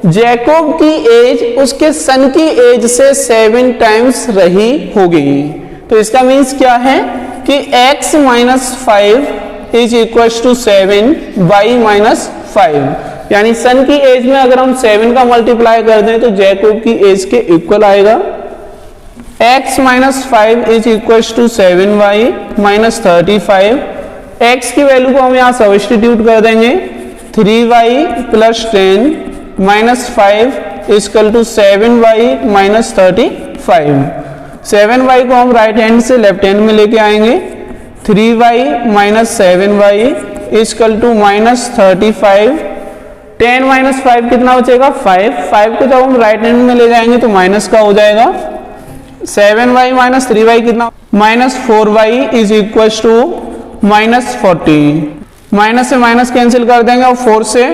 S1: जैकोब की एज उसके सन की एज से 7 टाइम्स रही होगी। तो इसका मीन्स क्या है कि x minus 5 is equal to 7 y minus 5, यानी सन की एज में अगर हम 7 का मल्टीप्लाई कर दें तो जैकोब की एज के इक्वल आएगा। x minus 5 is equal to 7y minus 35, x की वैल्यू को हम यहाँ सब्स्टिट्यूट कर देंगे, 3y plus 10 minus 5 equal to 7y minus 35। 7y को हम राइट हैंड से लेफ्ट हैंड में लेके आएंगे, 3y minus 7y equal to minus 35, 10 minus 5 कितना बचेगा 5, 5 को जब हम राइट हैंड में ले जाएंगे तो माइनस का हो जाएगा, 7y माइनस 3y कितना minus 4y is equal to minus 40, minus से माइनस कैंसिल कर देंगे और 4 से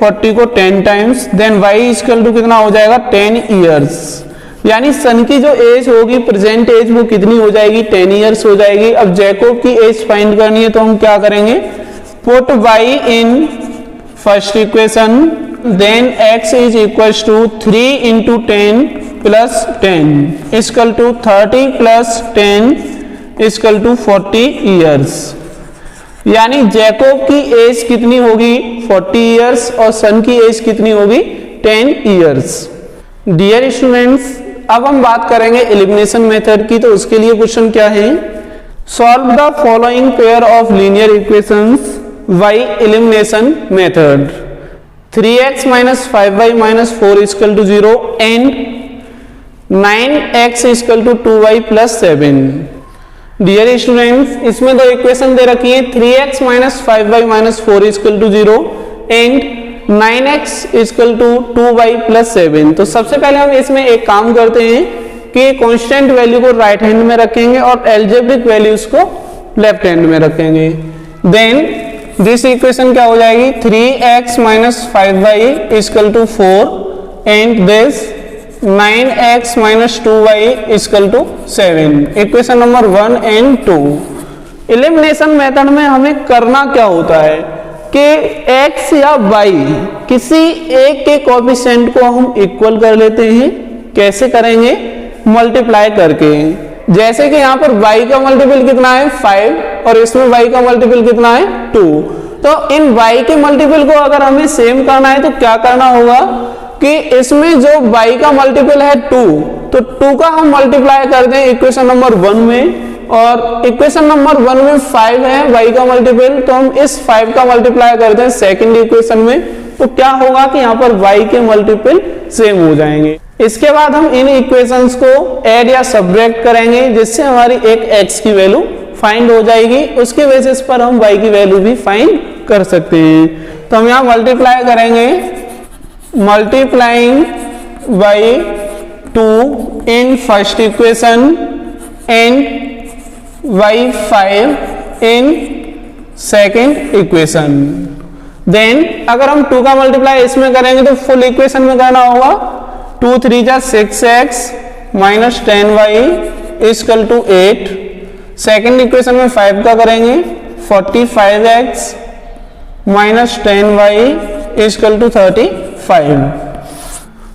S1: 40 को 10 times, then y equal to कितना हो जाएगा 10 ईयर्स, यानी सन की जो एज होगी प्रेजेंट एज वो कितनी हो जाएगी 10 ईयर्स हो जाएगी। अब जैकोब की एज फाइंड करनी है तो हम क्या करेंगे, put y in first equation, then x is equal to 3 into 10 plus 10 equal to 30 plus 10 equal to 40 years, यानी जैकोब की एज कितनी होगी 40 ईयर्स और सन की एज कितनी होगी 10 ईयर्स। डियर स्टूडेंट्स, अब हम बात करेंगे एलिमिनेशन मेथड की। तो उसके लिए क्वेश्चन क्या है, solve the following pair of linear equations by elimination method, 3x minus 5y minus 4 equal to 0 and 9x equal to 2y plus 7। Dear students, इसमें दो इक्वेशन दे रखी है, 3x minus 5y minus 4 equal to 0 and 9x equal to 2y plus 7। तो सबसे पहले हम इसमें एक काम करते हैं कि कांस्टेंट वैल्यू को राइट हैंड में रखेंगे और अलजेब्रिक वैल्यूज को लेफ्ट हैंड में रखेंगे। देन दिस इक्वेशन क्या हो जाएगी, 3x minus 5y equal to 4 and this 9x minus 2y equal to 7। Equation number 1 and 2। Elimination method में हमें करना क्या होता है कि x या y किसी एक के कोएफिशिएंट को हम इक्वल कर लेते हैं। कैसे करेंगे, मल्टीप्लाई करके। जैसे कि यहाँ पर y का मल्टीपल कितना है 5 और इसमें y का मल्टीपल कितना है 2, तो इन y के मल्टीपल को अगर हमें सेम करना है तो क्या करना होगा कि इसमें जो y का मल्टीपल है 2, तो 2 का हम मल्टीप्लाई कर दें इक्वेशन नंबर 1 में, और इक्वेशन नंबर 1 में 5 है y का मल्टीपल, तो हम इस 5 का मल्टीप्लाई कर दें सेकंड इक्वेशन में, तो क्या होगा कि यहाँ पर y के मल्टीपल सेम हो जाएंगे। इसके बाद हम इन इक्वेशंस को ऐड या सब्ट्रैक्ट करेंगे जिससे हमारी एक x की वैल्यू फाइंड हो जाएगी। उसके बेसिस पर हम y की वैल्यू भी फाइंड कर सकते हैं। तो हम यहाँ मल्टीप्लाई करेंगे, multiplying by 2 in first equation and by 5 in second equation. Then अगर हम 2 का मल्टीप्लाई इसमें करेंगे तो फुल इक्वेशन में करना होगा, 2 3 जा 6x minus 10y equal to 8। Second equation में 5 का करेंगे, 45x minus 10y equal to 35।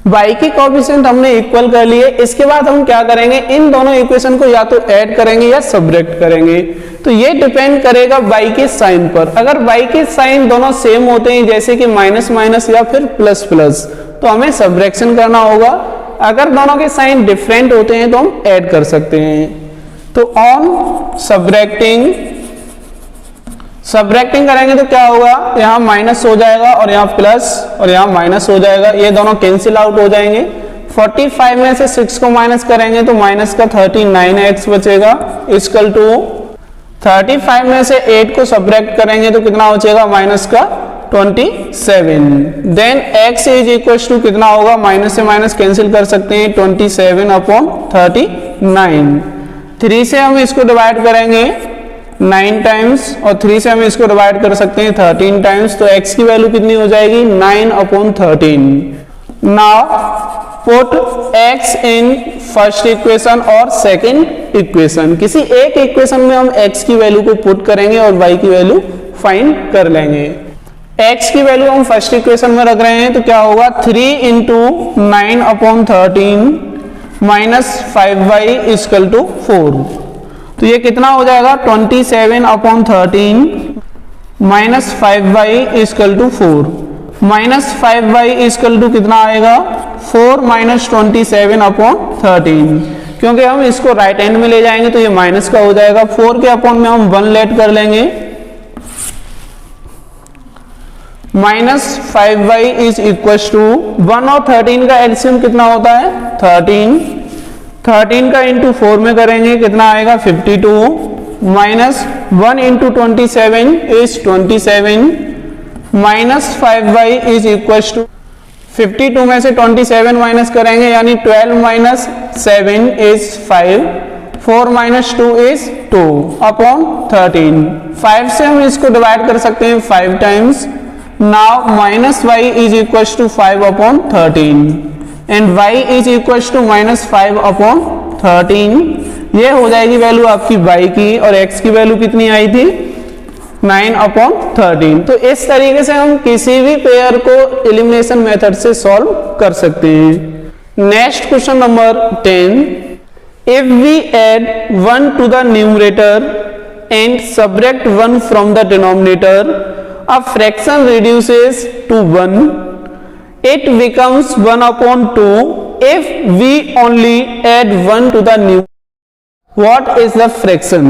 S1: y की कोएफिशिएंट हमने इक्वल कर लिए। इसके बाद हम क्या करेंगे, इन दोनों इक्वेशन को या तो ऐड करेंगे या सब्ट्रैक्ट करेंगे। तो ये डिपेंड करेगा y के साइन पर। अगर y के साइन दोनों सेम होते हैं जैसे कि माइनस माइनस या फिर प्लस प्लस, तो हमें सब्ट्रैक्शन करना होगा। अगर दोनों के साइन डिफरेंट होते हैं तो हम ऐड कर सकते हैं। तो ऑन सब्ट्रैक्टिंग करेंगे तो क्या होगा, यहाँ माइनस हो जाएगा और यहाँ प्लस और यहाँ माइनस हो जाएगा, ये दोनों कैंसिल आउट हो जाएंगे। 45 में से 6 को माइनस करेंगे तो माइनस का 39x बचेगा, इक्वल टू 35 में से 8 को सब्ट्रैक्ट करेंगे तो कितना बचेगा, माइनस का 27। Then x is equal to कितना होगा, माइनस से माइनस कैंसिल कर सकते हैं, 27 अपॉन 39। 3 से हम इसको डिवाइड करेंगे 9 टाइम्स और 3 से हम इसको डिवाइड कर सकते हैं 13 टाइम्स, तो x की वैल्यू कितनी हो जाएगी, 9 upon 13। Now put x in first equation और सेकंड इक्वेशन। किसी एक इक्वेशन में हम x की वैल्यू को पुट करेंगे और y की वैल्यू फाइंड कर लेंगे। x की वैल्यू हम फर्स्ट इक्वेशन में रख रहे हैं तो क्या होगा, 3 into 9 upon 13 minus 5y equal to 4। तो ये कितना हो जाएगा, 27 upon 13 minus 5y equal to 4। Minus 5y equal to कितना आएगा, 4 माइनस 27 अपॉन 13। क्योंकि हम इसको राइट हैंड में ले जाएंगे तो ये माइनस का हो जाएगा, 4 के अपॉन में हम 1 लेट कर लेंगे, minus 5y is equal to 1 और 13 का एलसीएम कितना होता है, 13 का इंटू 4 में करेंगे कितना आएगा, 52 minus 1 into 27 is 27 minus 5y is equal to 52 में से 27 माइनस करेंगे यानी 12 minus 7 is 5, 4 minus 2 is 2 upon 13। 5 से हम इसको डिवाइड कर सकते हैं 5 times. Now minus y is equal to 5 upon 13 and y is equal to minus 5 upon 13। ये हो जाएगी वैल्यू आपकी y की, और x की वैल्यू कितनी आई थी, 9 अपॉन 13। तो इस तरीके से हम किसी भी पेयर को एलिमिनेशन मेथड से सॉल्व कर सकते हैं। Next question number 10, if we add 1 to the numerator and subtract 1 from the denominator, a fraction reduces to 1, it becomes 1 upon 2 if we only add 1 to the new. What is the fraction?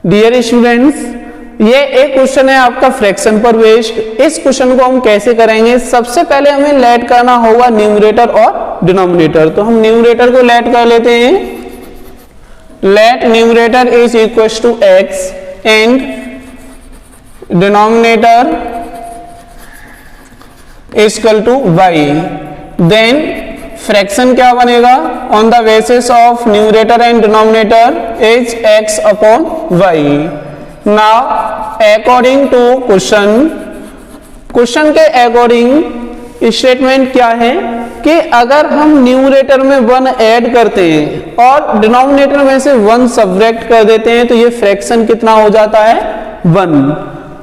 S1: Dear students, ये एक क्वेश्चन है आपका फ्रैक्शन पर बेस्ड। इस क्वेश्चन को हम कैसे करेंगे, सबसे पहले हमें लेट करना होगा न्यूमरेटर और डिनोमिनेटर। तो हम न्यूमरेटर को लेट कर लेते हैं, let numerator is equal to x and denominator equal to y। Then fraction क्या बनेगा, on the basis of numerator and denominator is x upon y। Now according to question के अकॉर्डिंग स्टेटमेंट क्या है कि अगर हम न्यूमरेटर में 1 ऐड करते हैं और डिनोमिनेटर में से 1 सब्ट्रैक्ट कर देते हैं तो ये फ्रैक्शन कितना हो जाता है, 1।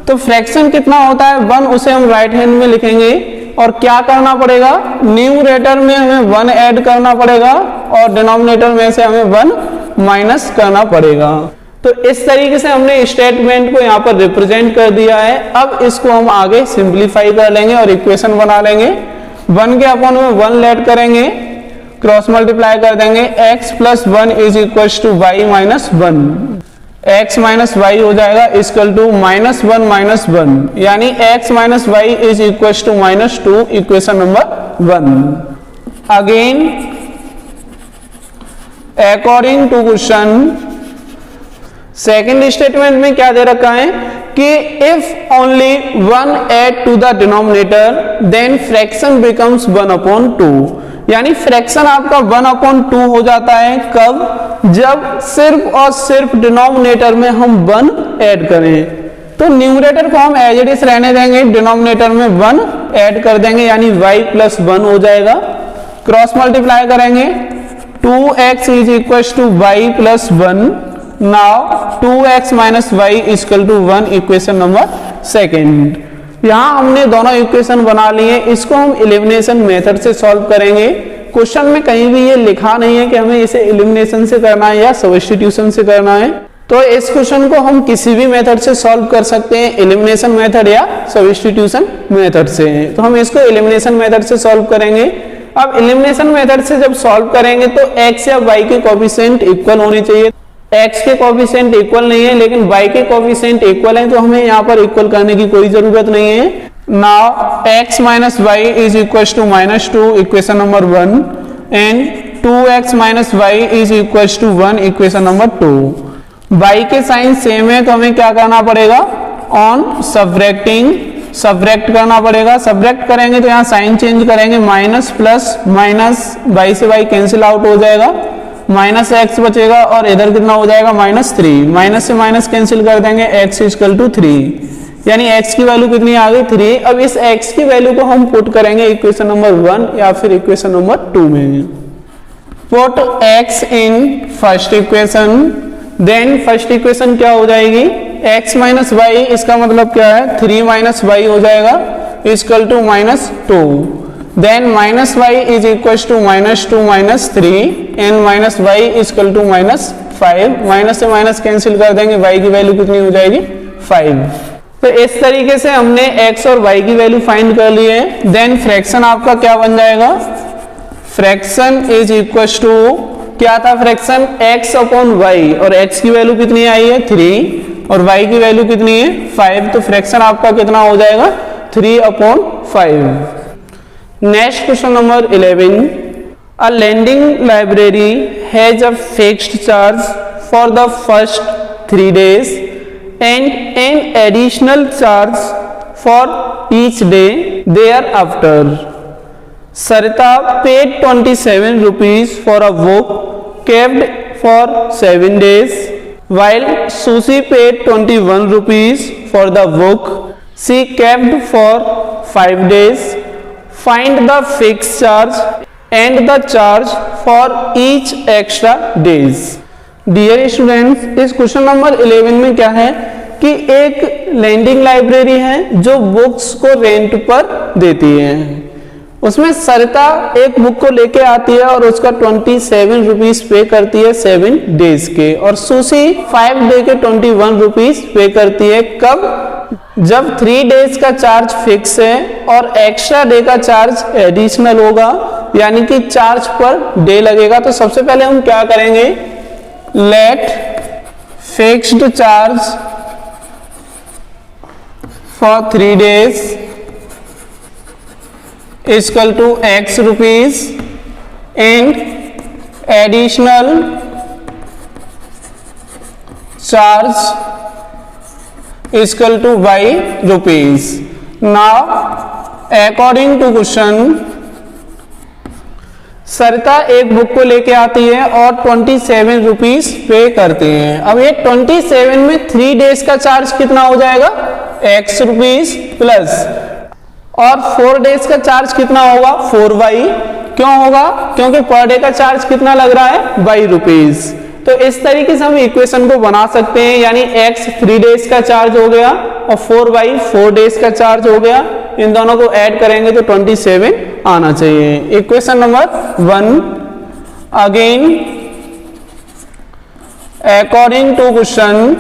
S1: तो फ्रैक्शन कितना होता है 1, उसे हम राइट हैंड में लिखेंगे और क्या करना पड़ेगा, न्यूमरेटर में हमें 1 ऐड करना पड़ेगा और डिनोमिनेटर में से हमें 1 माइनस करना पड़ेगा। तो इस तरीके से हमने स्टेटमेंट को यहाँ पर रिप्रेजेंट कर दिया है। अब इसको हम आगे सिंप्लीफाई कर लेंगे और इक्वेशन बना लेंगे। 1 के अपॉन में 1 लेट करेंगे, क्रॉस मल्टीप्लाई कर देंगे, x plus 1 is equal to y minus 1, x minus y हो जाएगा इक्वल टू माइनस 1 माइनस 1, यानी x minus y is equal to minus 2, equation number 1। Again according to question second statement में क्या दे रखा है कि if only 1 add to the denominator then fraction becomes 1 upon 2, यानी फ्रैक्शन आपका 1 अपॉन 2 हो जाता है कब, जब सिर्फ और सिर्फ डिनोमिनेटर में हम 1 ऐड करें। तो न्यूमरेटर को हम एज इट इज रहने देंगे, डिनोमिनेटर में 1 ऐड कर देंगे यानी y प्लस 1 हो जाएगा, क्रॉस मल्टीप्लाई करेंगे, 2x is equal to y plus 1। Now 2x minus y equal to 1, equation number second. यहां हमने दोनों इक्वेशन बना लिए, इसको हम एलिमिनेशन मेथड से सॉल्व करेंगे। क्वेश्चन में कहीं भी ये लिखा नहीं है कि हमें इसे एलिमिनेशन से करना है या सब्स्टिट्यूशन से करना है, तो इस क्वेश्चन को हम किसी भी मेथड से सॉल्व कर सकते हैं, एलिमिनेशन मेथड या सब्स्टिट्यूशन मेथड से। तो हम इसको एलिमिनेशन मेथड से सॉल्व करेंगे। अब एलिमिनेशन मेथड से जब सॉल्व करेंगे तो x या y के कोएफिशिएंट इक्वल होने चाहिए। x के कोएफिशिएंट इक्वल नहीं है लेकिन y के कोएफिशिएंट इक्वल है, तो हमें यहाँ पर इक्वल करने की कोई जरूरत नहीं है। Now x minus y is equal to minus 2, equation number 1। And 2x minus y is equal to 1, equation number 2। y के साइन सेम है तो हमें क्या करना पड़ेगा, ऑन सब्ट्रैक्टिंग सब्ट्रैक्ट करना पड़ेगा। सब्ट्रैक्ट करेंगे तो यहाँ साइन चेंज करेंगे, माइनस प्लस माइनस, y से y कैंसिल आउट हो जाएगा, माइनस x बचेगा और इधर कितना हो जाएगा माइनस 3, माइनस से माइनस कैंसिल कर देंगे, x इक्वल टू 3, यानी x की वैल्यू कितनी आ गई 3। अब इस x की वैल्यू को हम पुट करेंगे इक्वेशन नंबर 1 या फिर इक्वेशन नंबर 2 में। Put x in first equation, then first equation क्या हो जाएगी, x माइनस वाई, इसका मतलब क्या है 3 माइनस वाई हो जाएगा equal to minus 2, then minus y is equal to minus 2 minus 3 and minus y equal to minus 5, minus से माइनस कैंसिल कर देंगे, y की वैल्यू कितनी हो जाएगी 5। तो इस तरीके से हमने x और y की वैल्यू फाइंड कर ली है। देन फ्रैक्शन आपका क्या बन जाएगा, फ्रैक्शन इज इक्वल टू, क्या था फ्रैक्शन, x अपॉन y, और x की वैल्यू कितनी आई है 3 और y की वैल्यू कितनी है 5, तो फ्रैक्शन आपका कितना हो जाएगा 3 upon 5। Next question number 11, a lending library has a fixed charge for the first 3 days and an additional charge for each day thereafter. Sarita paid 27 rupees for a book kept for 7 days, while Susie paid 21 rupees for the book she kept for 5 days. Find the fixed charge and the charge for each extra days. Dear students, इस क्वेश्चन नंबर 11 में क्या है कि एक लैंडिंग लाइब्रेरी है जो बुक्स को रेंट पर देती है। उसमें सरिता एक बुक को लेके आती है और उसका 27 रुपीज पे करती है 7 डेज के, और सुशी 5 डे के 21 रुपीज पे करती है। कब, जब 3 डेज का चार्ज फिक्स है और एक्स्ट्रा डे का चार्ज एडिशनल होगा, यानी कि चार्ज पर डे लगेगा। तो सबसे पहले हम क्या करेंगे, let fixed charge for 3 days is equal to x rupees and additional charge is equal to y rupees. Now according to question, सरिता एक बुक को लेके आती है और 27 रुपीज पे करते हैं। अब ये 27 में 3 डेज का चार्ज कितना हो जाएगा, x रुपीज प्लस, और 4 डेज का चार्ज कितना होगा 4y। क्यों होगा, क्योंकि पर डे का चार्ज कितना लग रहा है y रुपीज। तो इस तरीके से हम इक्वेशन को बना सकते हैं, यानी x 3 डेज का चार्ज हो गया और 4y 4 डेज का चार्ज हो गया। इन दोनों को ऐड करेंगे तो 27 आना चाहिए। Equation number 1, again according to question,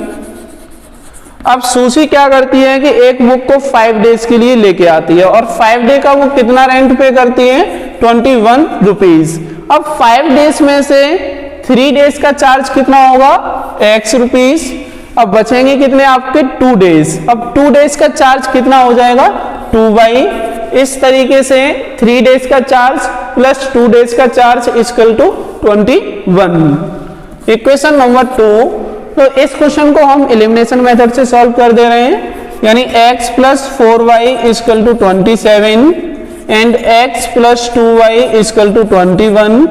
S1: अब सुशी क्या करती है कि एक बुक को 5 डेज के लिए लेके आती है और 5 डे का वो कितना रेंट पे करती है 21 रुपीज। अब 5 डेज में से 3 डेज का चार्ज कितना होगा x रुपीज, अब बचेंगे कितने आपके 2 डेज। अब 2 डेज का चार्ज कितना हो जाएगा 2y। इस तरीके से 3 डेज का चार्ज प्लस 2 डेज का charge equal to 21। Equation number 2, तो इस क्वेश्चन को हम एलिमिनेशन मेथड से सॉल्व कर दे रहे हैं, यानी x plus 4y equal to 27 and x plus 2y equal to 21।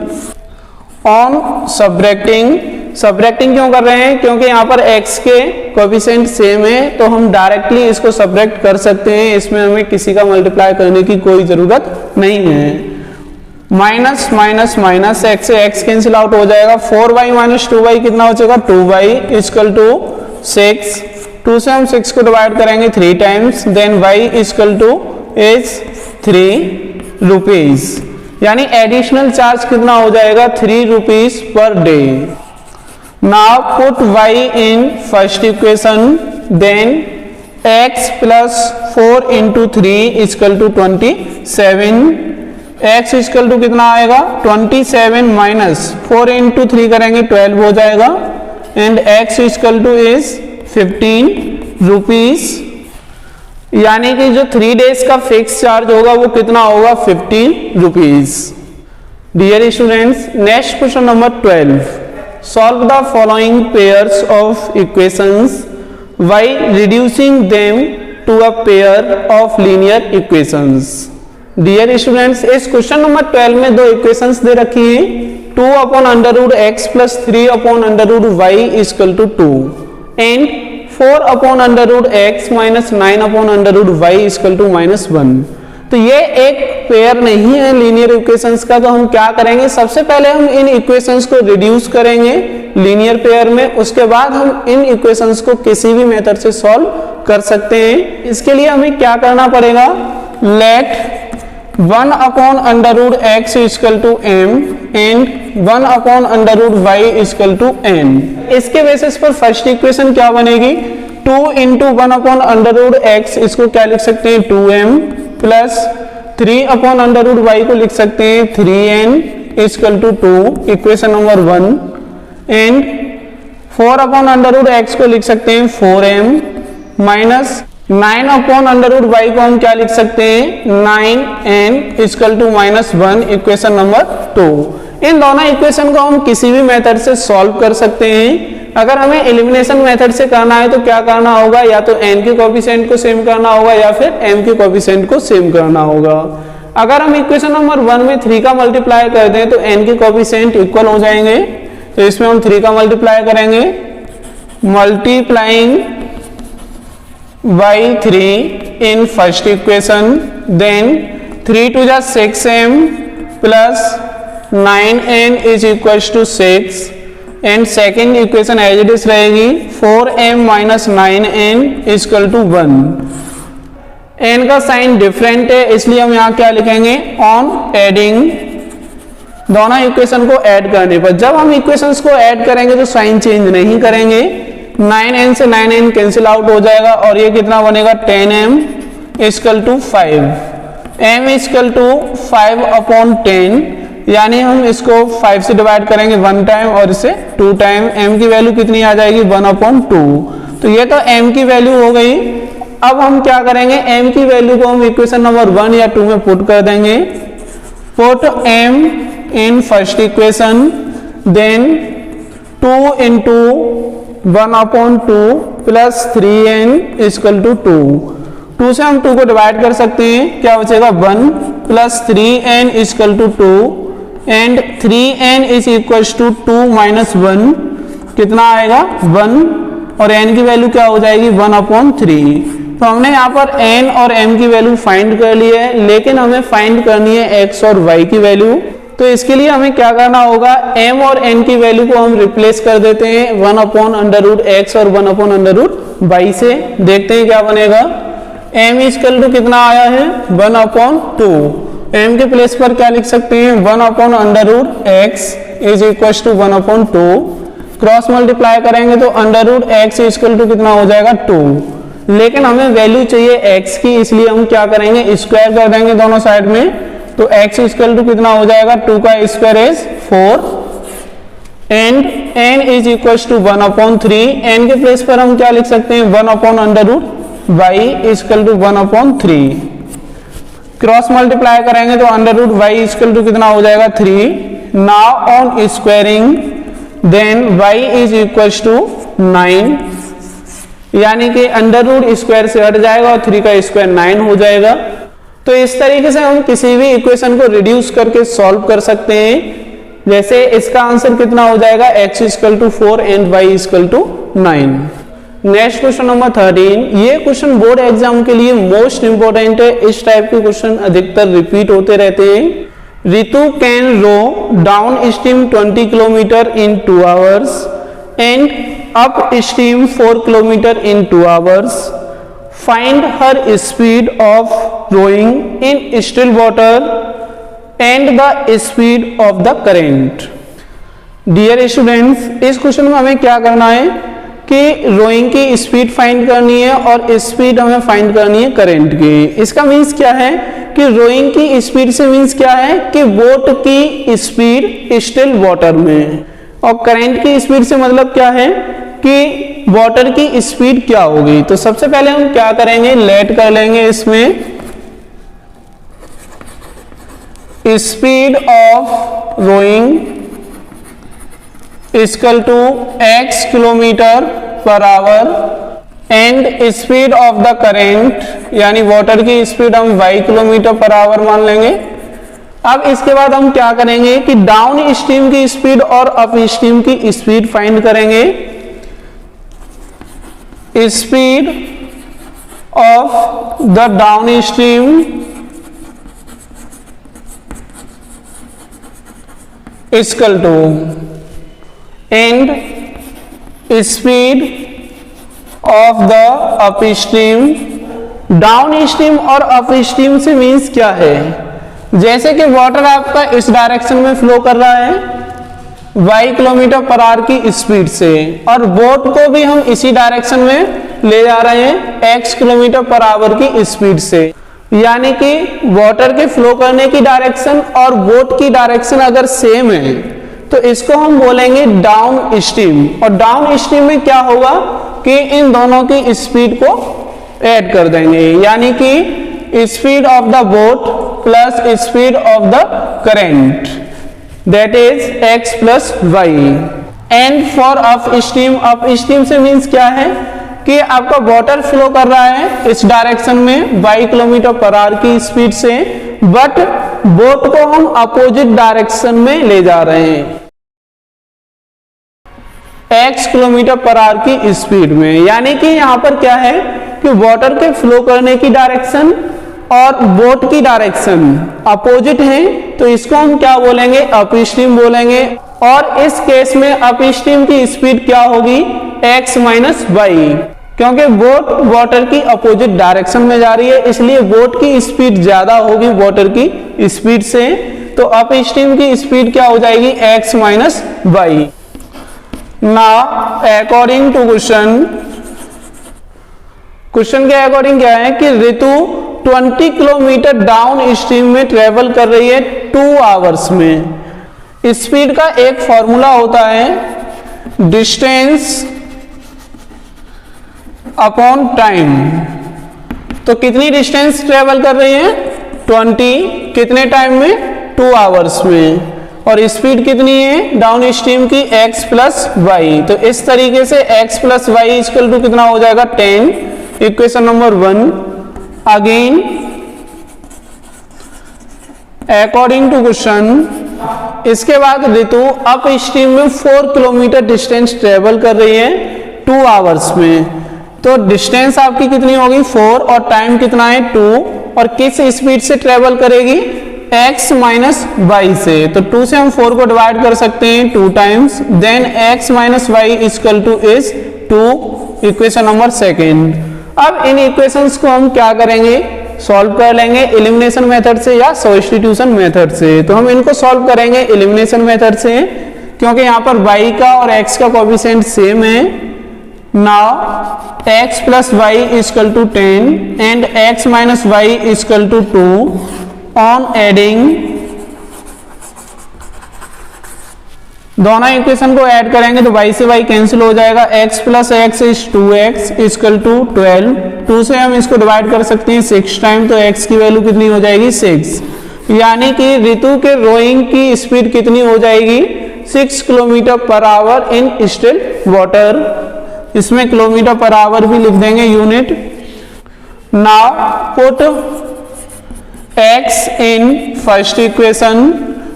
S1: On subtracting क्यों कर रहे हैं, क्योंकि यहाँ पर x के कोएफिशिएंट सेम है तो हम डायरेक्टली इसको सब्ट्रैक्ट कर सकते हैं, इसमें हमें किसी का मल्टीप्लाई करने की कोई जरूरत नहीं है। माइनस माइनस माइनस x से x कैंसिल आउट हो जाएगा, 4y माइनस 2y कितना हो जाएगा 2y इक्वल टू 6, 2 से हम 6 को डिवाइड करेंगे 3 times, then y equal to is 3 rupees, यानी एडिशनल चार्ज कितना हो जाएगा 3 rupees per day. Now put y in first equation, then x plus 4 into 3 equal to 27, x equal to कितना आएगा 27 माइनस 4 इंटू 3 करेंगे 12 हो जाएगा, and x equal to is 15 rupees, यानी कि जो 3 डेज का फिक्स चार्ज होगा वो कितना होगा 15 rupees. Dear students, next question number 12, solve the following pairs of equations by reducing them to a pair of linear equations. Dear students, इस क्वेश्चन नंबर 12 में दो इक्वेशंस दे रखी हैं, 2/√x + 3/√y = 2 and 4/√x - 9/√y = -1। तो ये एक पेयर नहीं है लीनियर इक्वेशंस का, तो हम क्या करेंगे, सबसे पहले हम इन इक्वेशंस को रिड्यूस करेंगे लीनियर पेयर में, उसके बाद हम इन इक्वेशंस को किसी भी मेथड से सॉल्व कर सकते हैं। इसके लिए हमें क्या करना पड़ेगा, let 1/√x = m and 1/√y = n। इसके बेसिस पर फर्स्ट इक्वेशन क्या बनेगी, 2 × 1/√x, इसको क्या लिख सकते हैं 2m, प्लस 3/√y को लिख सकते हैं 3n = 2, equation number 1, and 4/√x को लिख सकते हैं 4m, माइनस 9/√y को हम क्या लिख सकते हैं 9n = -1, इक्वेशन नंबर 2। इन दोनों इक्वेशन को हम किसी भी मेथड से सॉल्व कर सकते हैं। अगर हमें एलिमिनेशन मेथड से करना है तो क्या करना होगा, या तो n के कोएफिशिएंट को सेम करना होगा या फिर m के कोएफिशिएंट को सेम करना होगा। अगर हम इक्वेशन नंबर 1 में 3 का मल्टीप्लाई कर दें तो n के कोएफिशिएंट इक्वल हो जाएंगे, तो इसमें हम 3 का मल्टीप्लाई करेंगे, multiplying by 3 in first equation, then 3 × 2 = 6m plus 9n = 6, and second equation as it is रहेगी 4m - 9n = 1। n का साइन डिफरेंट है, इसलिए हम यहाँ क्या लिखेंगे, ऑन एडिंग, दोनों इक्वेशन को ऐड करने पर। जब हम इक्वेशंस को ऐड करेंगे तो साइन चेंज नहीं करेंगे, 9n से 9n कैंसिल आउट हो जाएगा और ये कितना बनेगा 10m = 5, m = 5/10, यानी हम इसको 5 से डिवाइड करेंगे 1 टाइम और इसे 2 टाइम, m की वैल्यू कितनी आ जाएगी 1/2। तो ये तो m की वैल्यू हो गई। अब हम क्या करेंगे, m की वैल्यू को हम इक्वेशन नंबर 1 या 2 में पुट कर देंगे, put m in first equation, then 2 × 1/2 plus 3n = 2। 2 से हम 2 को डिवाइड कर सकते हैं, क्या बचेगा 1 प्लस 3n = 2, एंड 3n = 2 - 1 कितना आएगा 1, और n की वैल्यू क्या हो जाएगी 1/3। तो हमने यहाँ पर n और m की वैल्यू फाइंड कर ली है, लेकिन हमें फाइंड करनी है x और y की वैल्यू। तो इसके लिए हमें क्या करना होगा, m और n की वैल्यू को हम रिप्लेस कर देते हैं 1/√x और 1/√y से। देखते हैं क्या बनेगा, m = कितना आया है 1/2, m के प्लेस पर क्या लिख सकते हैं 1/√x = 1/2, क्रॉस मल्टीप्लाई करेंगे तो √x = कितना हो जाएगा 2, लेकिन हमें वैल्यू चाहिए x की, इसलिए हम क्या करेंगे स्क्वायर कर देंगे दोनों साइड में, तो x = कितना हो जाएगा 2 का square is 4, and n = 1/3, n के प्लेस पर हम क्या लिख सकते हैं 1/√y = 1/3, क्रॉस मल्टीप्लाई करेंगे तो √y = कितना हो जाएगा 3, now on squaring then y = 9, यानी कि अंडर स्क्वायर से हट जाएगा और 3 का स्क्वायर 9 हो जाएगा। तो इस तरीके से हम किसी भी इक्वेशन को रिड्यूस करके सॉल्व कर सकते हैं। जैसे इसका आंसर कितना हो जाएगा, x = 4 and y = 9। Next question number 13, ये क्वेश्चन बोर्ड एग्जाम के लिए मोस्ट इंपोर्टेंट है। इस टाइप के क्वेश्चन अधिकतर रिपीट होते रहते हैं। Ritu can row down stream 20 kilometre in 2 hours and up stream 4 kilometre in 2 hours. Find her speed of rowing in still water and the speed of the current. Dear students, इस क्वेश्चन में हमें क्या करना है कि रोइंग की स्पीड फाइंड करनी है और स्पीड हमें फाइंड करनी है करंट की। इसका मीन्स क्या है कि रोइंग की स्पीड से मीन्स क्या है कि बोट की स्पीड स्टिल वाटर में, और करंट की स्पीड से मतलब क्या है कि वाटर की स्पीड क्या होगी। तो सबसे पहले हम क्या करेंगे, लेट कर लेंगे इसमें speed of rowing is equal to x km/h and speed of the current यानी वाटर की स्पीड हम y km/h मान लेंगे। अब इसके बाद हम क्या करेंगे कि डाउन स्ट्रीम की स्पीड और अप स्ट्रीम की स्पीड फाइंड करेंगे। Speed of the down stream is equal to and speed of the upstream। Down stream और अप स्ट्रीम से मीन्स क्या है, जैसे कि वाटर आपका इस डायरेक्शन में फ्लो कर रहा है y km/h की स्पीड से और बोट को भी हम इसी डायरेक्शन में ले जा रहे हैं x km/h की स्पीड से, यानी कि वाटर के फ्लो करने की डायरेक्शन और बोट की डायरेक्शन अगर सेम है तो इसको हम बोलेंगे डाउन स्ट्रीम। और डाउन स्ट्रीम में क्या होगा कि इन दोनों की स्पीड को ऐड कर देंगे, यानी कि speed of the boat plus speed of the current that is x plus y। And for up stream से मीन्स क्या है कि आपका वाटर फ्लो कर रहा है इस डायरेक्शन में y km/h की स्पीड से, बट बोट को हम अपोजिट डायरेक्शन में ले जा रहे हैं x km/h की स्पीड में। यानी कि यहां पर क्या है कि वाटर के फ्लो करने की डायरेक्शन और बोट की डायरेक्शन अपोजिट है, तो इसको हम क्या बोलेंगे, अप स्ट्रीम बोलेंगे। और इस केस में अप स्ट्रीम की स्पीड क्या होगी, x माइनस वाई, क्योंकि बोट वाटर की अपोजिट डायरेक्शन में जा रही है, इसलिए बोट की स्पीड ज्यादा होगी वाटर की स्पीड से, तो अप स्ट्रीम की स्पीड क्या हो जाएगी, x minus y. Now according to question के अकॉर्डिंग क्या है कि ऋतु 20 किलोमीटर डाउन स्ट्रीम में ट्रेवल कर रही है 2 आवर्स में। स्पीड का एक फॉर्मूला होता है डिस्टेंस अपॉन टाइम। तो कितनी डिस्टेंस ट्रेवल कर रही है 20, कितने टाइम में 2 आवर्स में, और स्पीड कितनी है डाउन स्ट्रीम की x प्लस वाई। तो इस तरीके से x plus y equal to कितना हो जाएगा 10, equation number 1। Again according to question, इसके बाद ऋतु अप स्ट्रीम में 4 किलोमीटर डिस्टेंस ट्रेवल कर रही है 2 आवर्स में। तो डिस्टेंस आपकी कितनी होगी 4 और टाइम कितना है 2, और किस स्पीड से ट्रेवल करेगी x माइनस वाई से। तो 2 से हम 4 को डिवाइड कर सकते हैं 2 times, then x minus y equal to is 2, equation number 2। अब इन इक्वेशंस को हम क्या करेंगे, सॉल्व कर लेंगे एलिमिनेशन मेथड से या सब्स्टिट्यूशन मेथड से। तो हम इनको सॉल्व करेंगे एलिमिनेशन मेथड से, क्योंकि यहाँ पर y का और x का कोएफिशिएंट सेम है। Now x plus y equal to 10 and x minus y equal to 2 on adding, दोनों इक्वेशन को ऐड करेंगे तो y से y कैंसिल हो जाएगा, x plus x is 2x equal to 12। 2 से हम इसको डिवाइड कर सकते हैं 6 टाइम, तो x की वैल्यू कितनी हो जाएगी 6, यानी कि ऋतु के रोइंग की स्पीड कितनी हो जाएगी 6 km/h इन स्टिल वाटर। इसमें km/h भी लिख देंगे unit. Now put x in first equation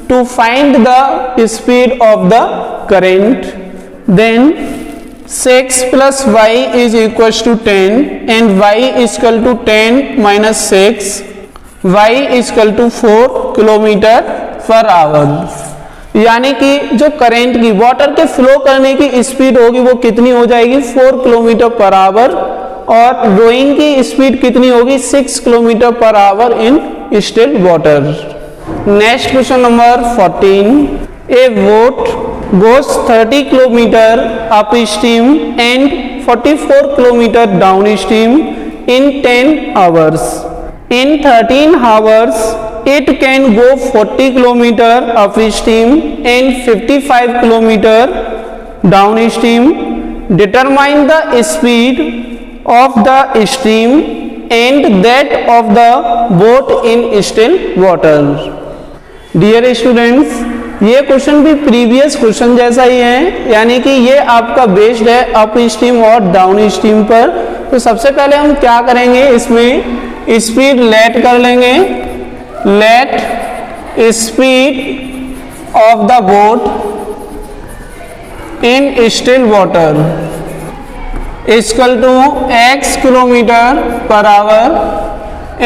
S1: to find the speed of the current, then 6 plus y is equals to 10 and y is equal to 10 minus 6, y is equal to 4 km/h। यानी कि जो करंट की वाटर के फ्लो करने की स्पीड होगी वो कितनी हो जाएगी 4 km/h, और रोइंग की स्पीड कितनी होगी 6 km/h in still water. Next question number 14। A boat goes 30 kilometre up stream and 44 kilometre down stream in 10 hours. In 13 hours it can go 40 kilometer upstream and 55 kilometer downstream. Determine the speed of the stream and that of the boat in still water. Dear students, ये क्वेश्चन भी प्रीवियस क्वेश्चन जैसा ही है, यानी कि ये आपका बेस्ड है अप स्ट्रीम और डाउन स्ट्रीम पर। तो सबसे पहले हम क्या करेंगे, इसमें स्पीड लेट कर लेंगे। Let speed of the boat in still water equal to x kilometer per hour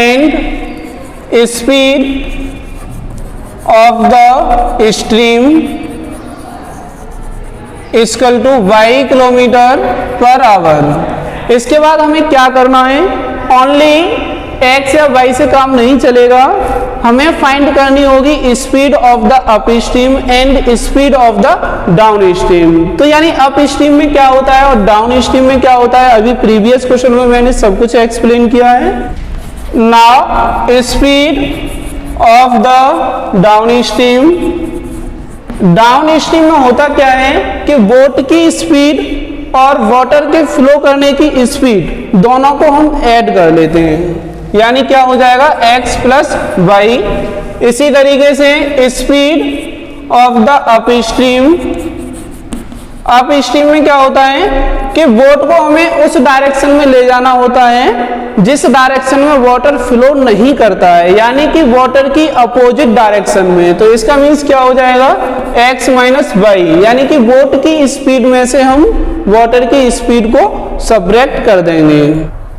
S1: and speed of the stream equal to y kilometre per our. इसके बाद हमें क्या करना है, ओनली x या y से काम नहीं चलेगा, हमें फाइंड करनी होगी speed of the up stream and speed of the down stream. तो यानी अप स्ट्रीम में क्या होता है और डाउन स्ट्रीम में क्या होता है, अभी प्रीवियस क्वेश्चन में मैंने सब कुछ एक्सप्लेन किया है। Now speed of the down stream, down stream में होता क्या है कि बोट की स्पीड और वाटर के फ्लो करने की स्पीड दोनों को हम ऐड कर लेते हैं, यानी क्या हो जाएगा x प्लस वाई। इसी तरीके से speed of the up stream, up stream में क्या होता है कि बोट को हमें उस डायरेक्शन में ले जाना होता है जिस डायरेक्शन में वाटर फ्लो नहीं करता है, यानी कि वाटर की अपोजिट डायरेक्शन में। तो इसका मीन्स क्या हो जाएगा, x माइनस वाई, यानी कि बोट की स्पीड में से हम वाटर की स्पीड को सबट्रैक्ट कर देंगे।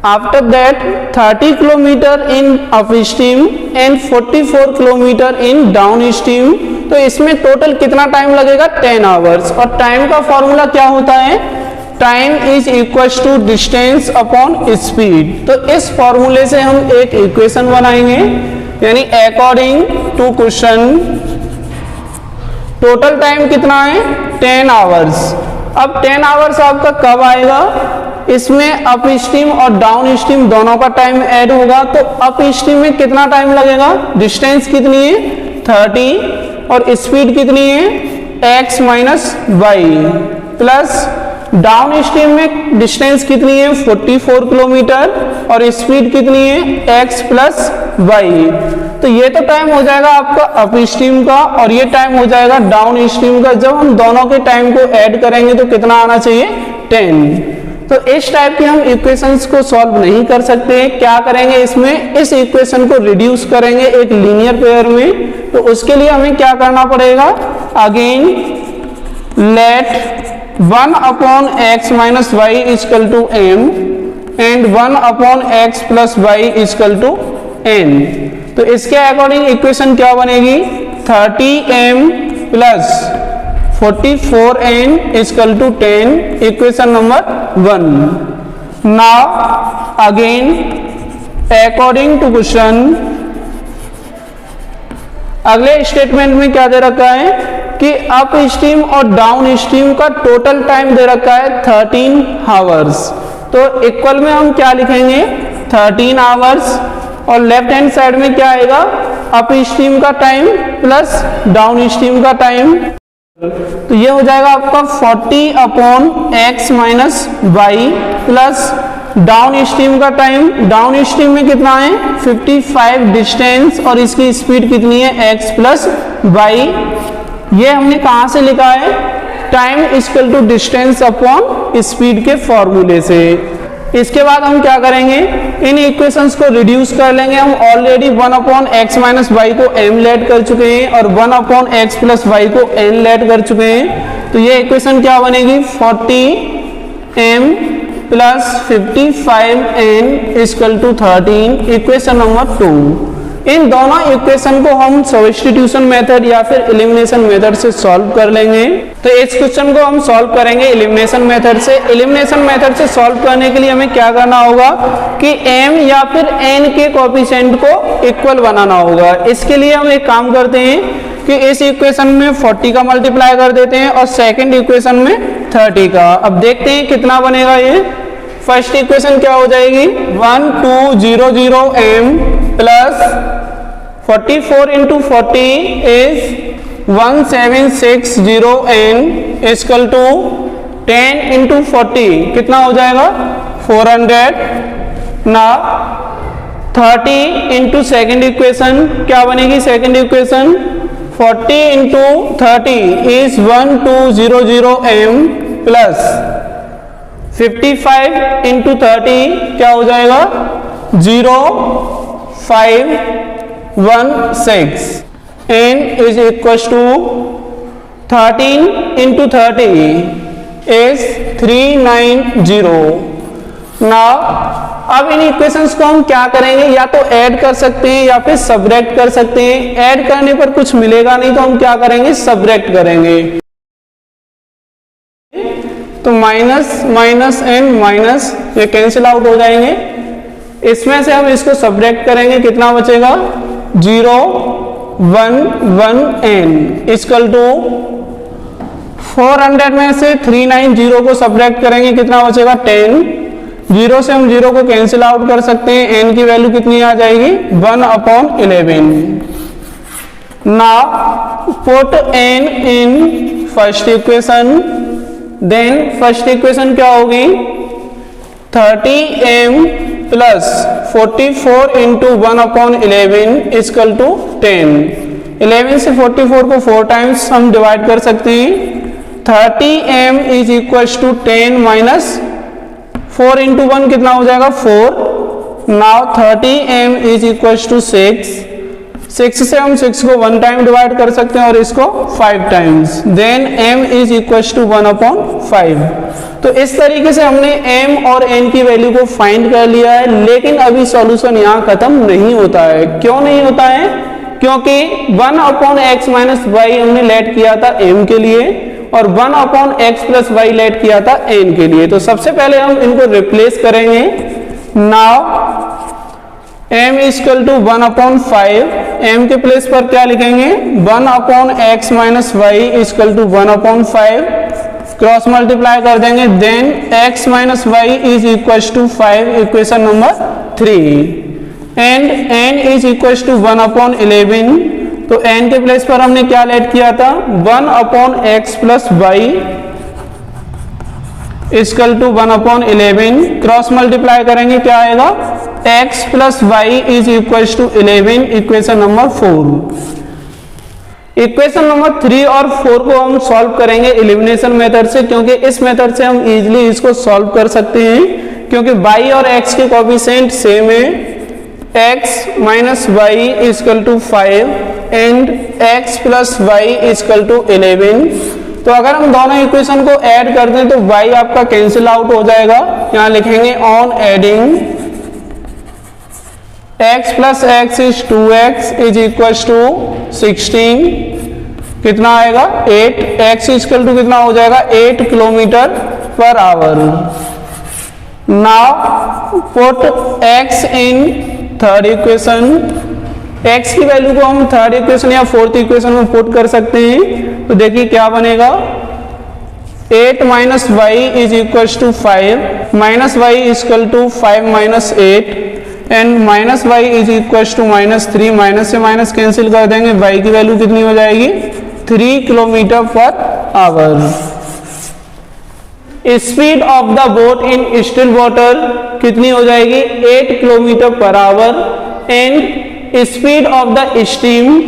S1: After that 30 kilometre in up stream and 44 kilometre in down stream. तो इसमें टोटल कितना टाइम लगेगा, 10 आवर्स। और टाइम का फॉर्मूला क्या होता है, time is equal to distance upon speed. तो इस फॉर्मूले से हम एक इक्वेशन बनाएंगे, यानी according to question total time कितना है, 10 आवर्स। अब 10 आवर्स आपका कब आएगा, इसमें अप स्ट्रीम और डाउन स्ट्रीम दोनों का टाइम ऐड होगा। तो अप स्ट्रीम में कितना टाइम लगेगा, डिस्टेंस कितनी है 30 और स्पीड कितनी है x minus y, plus down stream में डिस्टेंस कितनी है 44 किलोमीटर और स्पीड कितनी है x प्लस वाई। तो ये तो टाइम हो जाएगा आपका अप स्ट्रीम का और ये टाइम हो जाएगा डाउन स्ट्रीम का। जब हम दोनों के टाइम को ऐड करेंगे तो कितना आना चाहिए, 10। तो इस टाइप के हम इक्वेशंस को सॉल्व नहीं कर सकते हैं। क्या करेंगे, इसमें इस इक्वेशन को रिड्यूस करेंगे एक लीनियर पेयर में। तो उसके लिए हमें क्या करना पड़ेगा, again let 1 upon x minus y equal to m and 1 upon x plus y equal to n। तो इसके अकॉर्डिंग इक्वेशन क्या बनेगी, 30m plus 44n equal to 10, equation number 1। Now again according to question, अगले स्टेटमेंट में क्या दे रखा है कि अप स्ट्रीम और डाउन स्ट्रीम का टोटल टाइम दे रखा है 13 आवर्स। तो इक्वल में हम क्या लिखेंगे, 13 आवर्स और लेफ्ट हैंड साइड में क्या आएगा, अप स्ट्रीम का टाइम प्लस डाउन स्ट्रीम का टाइम। तो ये हो जाएगा आपका 40 upon x minus y plus downstream का टाइम, डाउन स्ट्रीम में कितना है 55 डिस्टेंस और इसकी स्पीड कितनी है x प्लस वाई। ये हमने कहां से लिखा है, time equal to distance upon speed के फॉर्मूले से। इसके बाद हम क्या करेंगे, इन इक्वेशंस को रिड्यूस कर लेंगे। हम already 1 upon x minus y को m लेट कर चुके हैं और 1 अपॉन एक्स प्लस वाई को n लेट कर चुके हैं। तो ये इक्वेशन क्या बनेगी, 40m plus 55n equal to 13, equation number 2। इन दोनों इक्वेशन को हम सब्स्टिट्यूशन मेथड या फिर एलिमिनेशन मेथड से सॉल्व कर लेंगे। तो इस क्वेश्चन को हम सॉल्व करेंगे एलिमिनेशन मेथड से। एलिमिनेशन मेथड से सॉल्व करने के लिए हमें क्या करना होगा कि m या फिर n के कोएफिशिएंट को इक्वल बनाना होगा। इसके लिए हम एक काम करते हैं कि इस इक्वेशन में 40 का मल्टीप्लाई कर देते हैं और सेकेंड इक्वेशन में 30 का। अब देखते हैं कितना बनेगा। ये फर्स्ट इक्वेशन क्या हो जाएगी, 1200 m plus 44 into 40 is 1760 n equal to 10 into 40 कितना हो जाएगा 400। ना 30 इंटू सेकेंड इक्वेशन क्या बनेगी, second equation 40 into 30 is 1200 m plus 55 into 30 क्या हो जाएगा 0516 n is equals to 13 into 30 is 390। Now अब इन इक्वेशंस को हम क्या करेंगे, या तो ऐड कर सकते हैं या फिर सबट्रैक्ट कर सकते हैं। ऐड करने पर कुछ मिलेगा नहीं तो हम क्या करेंगे, सबट्रैक्ट करेंगे। तो माइनस माइनस एंड माइनस ये कैंसिल आउट हो जाएंगे। इसमें से हम इसको सबट्रैक्ट करेंगे, कितना बचेगा 0 1 1 n इक्वल टू 400 में से 390 को सबट्रैक्ट करेंगे, कितना बचेगा 10। 0 से हम 0 को कैंसिल आउट कर सकते हैं। n की वैल्यू कितनी आ जाएगी 1/11। Now put n in first equation, then first equation क्या होगी 30m plus 44 into 1/11 equal to 10। 11 से 44 को 4 टाइम्स हम डिवाइड कर सकते हैं। 30m is equal to 10 minus 4 into 1 कितना हो जाएगा 4। Now 30m is equal to 6 से हम 6 को 1 टाइम डिवाइड कर सकते हैं और इसको 5 times, then m is equal to 1/5। तो इस तरीके से हमने m और n की वैल्यू को फाइंड कर लिया है। लेकिन अभी सॉल्यूशन यहाँ खत्म नहीं होता है। क्यों नहीं होता है, क्योंकि 1/x माइनस y हमने लेट किया था m के लिए और 1/x प्लस y लेट किया था n के लिए। तो सबसे पहले हम इनको रिप्लेस करेंगे। Now m equal to 1/5, m के प्लेस पर क्या लिखेंगे 1/x minus y equal to 1/5, cross multiply कर देंगे, then x minus y is equal to 5 equation number 3 and n is equal to 1/11। तो n के प्लेस पर हमने क्या लेट किया था 1/x plus y equal to 1/11, cross multiply करेंगे क्या आएगा x plus y is equal to 11 equation number 4। Equation number 3 और 4 को हम सॉल्व करेंगे एलिमिनेशन मेथड से, क्योंकि इस मेथड से हम इजीली इसको सॉल्व कर सकते हैं, क्योंकि y और x के कोएफिशिएंट सेम है। x minus y equal to 5 and x plus y equal to 11। तो अगर हम दोनों इक्वेशन को ऐड कर दें तो y आपका कैंसिल आउट हो जाएगा। यहाँ लिखेंगे on adding x plus x is 2x is equal to 16, कितना आएगा 8, x इक्वल टू कितना हो जाएगा 8 kilometre per hour. Now put x in third equation, x की वैल्यू को हम थर्ड इक्वेशन या फोर्थ इक्वेशन में पुट कर सकते हैं। तो देखिए क्या बनेगा 8 minus y is equal to 5, minus y equal to 5 minus 8 and minus y is equal to -3, minus से माइनस कैंसिल कर देंगे, वाई की वैल्यू कितनी हो जाएगी 3 kilometre per our. Speed of the boat in still water कितनी हो जाएगी 8 kilometre per our and speed of the steam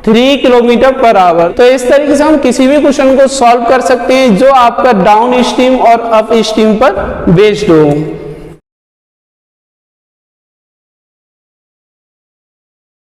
S1: 3 kilometre per our. तो इस तरीके से हम किसी भी क्वेश्चन को सॉल्व कर सकते हैं जो आपका डाउन स्ट्रीम और अप स्ट्रीम पर बेस्ड हो।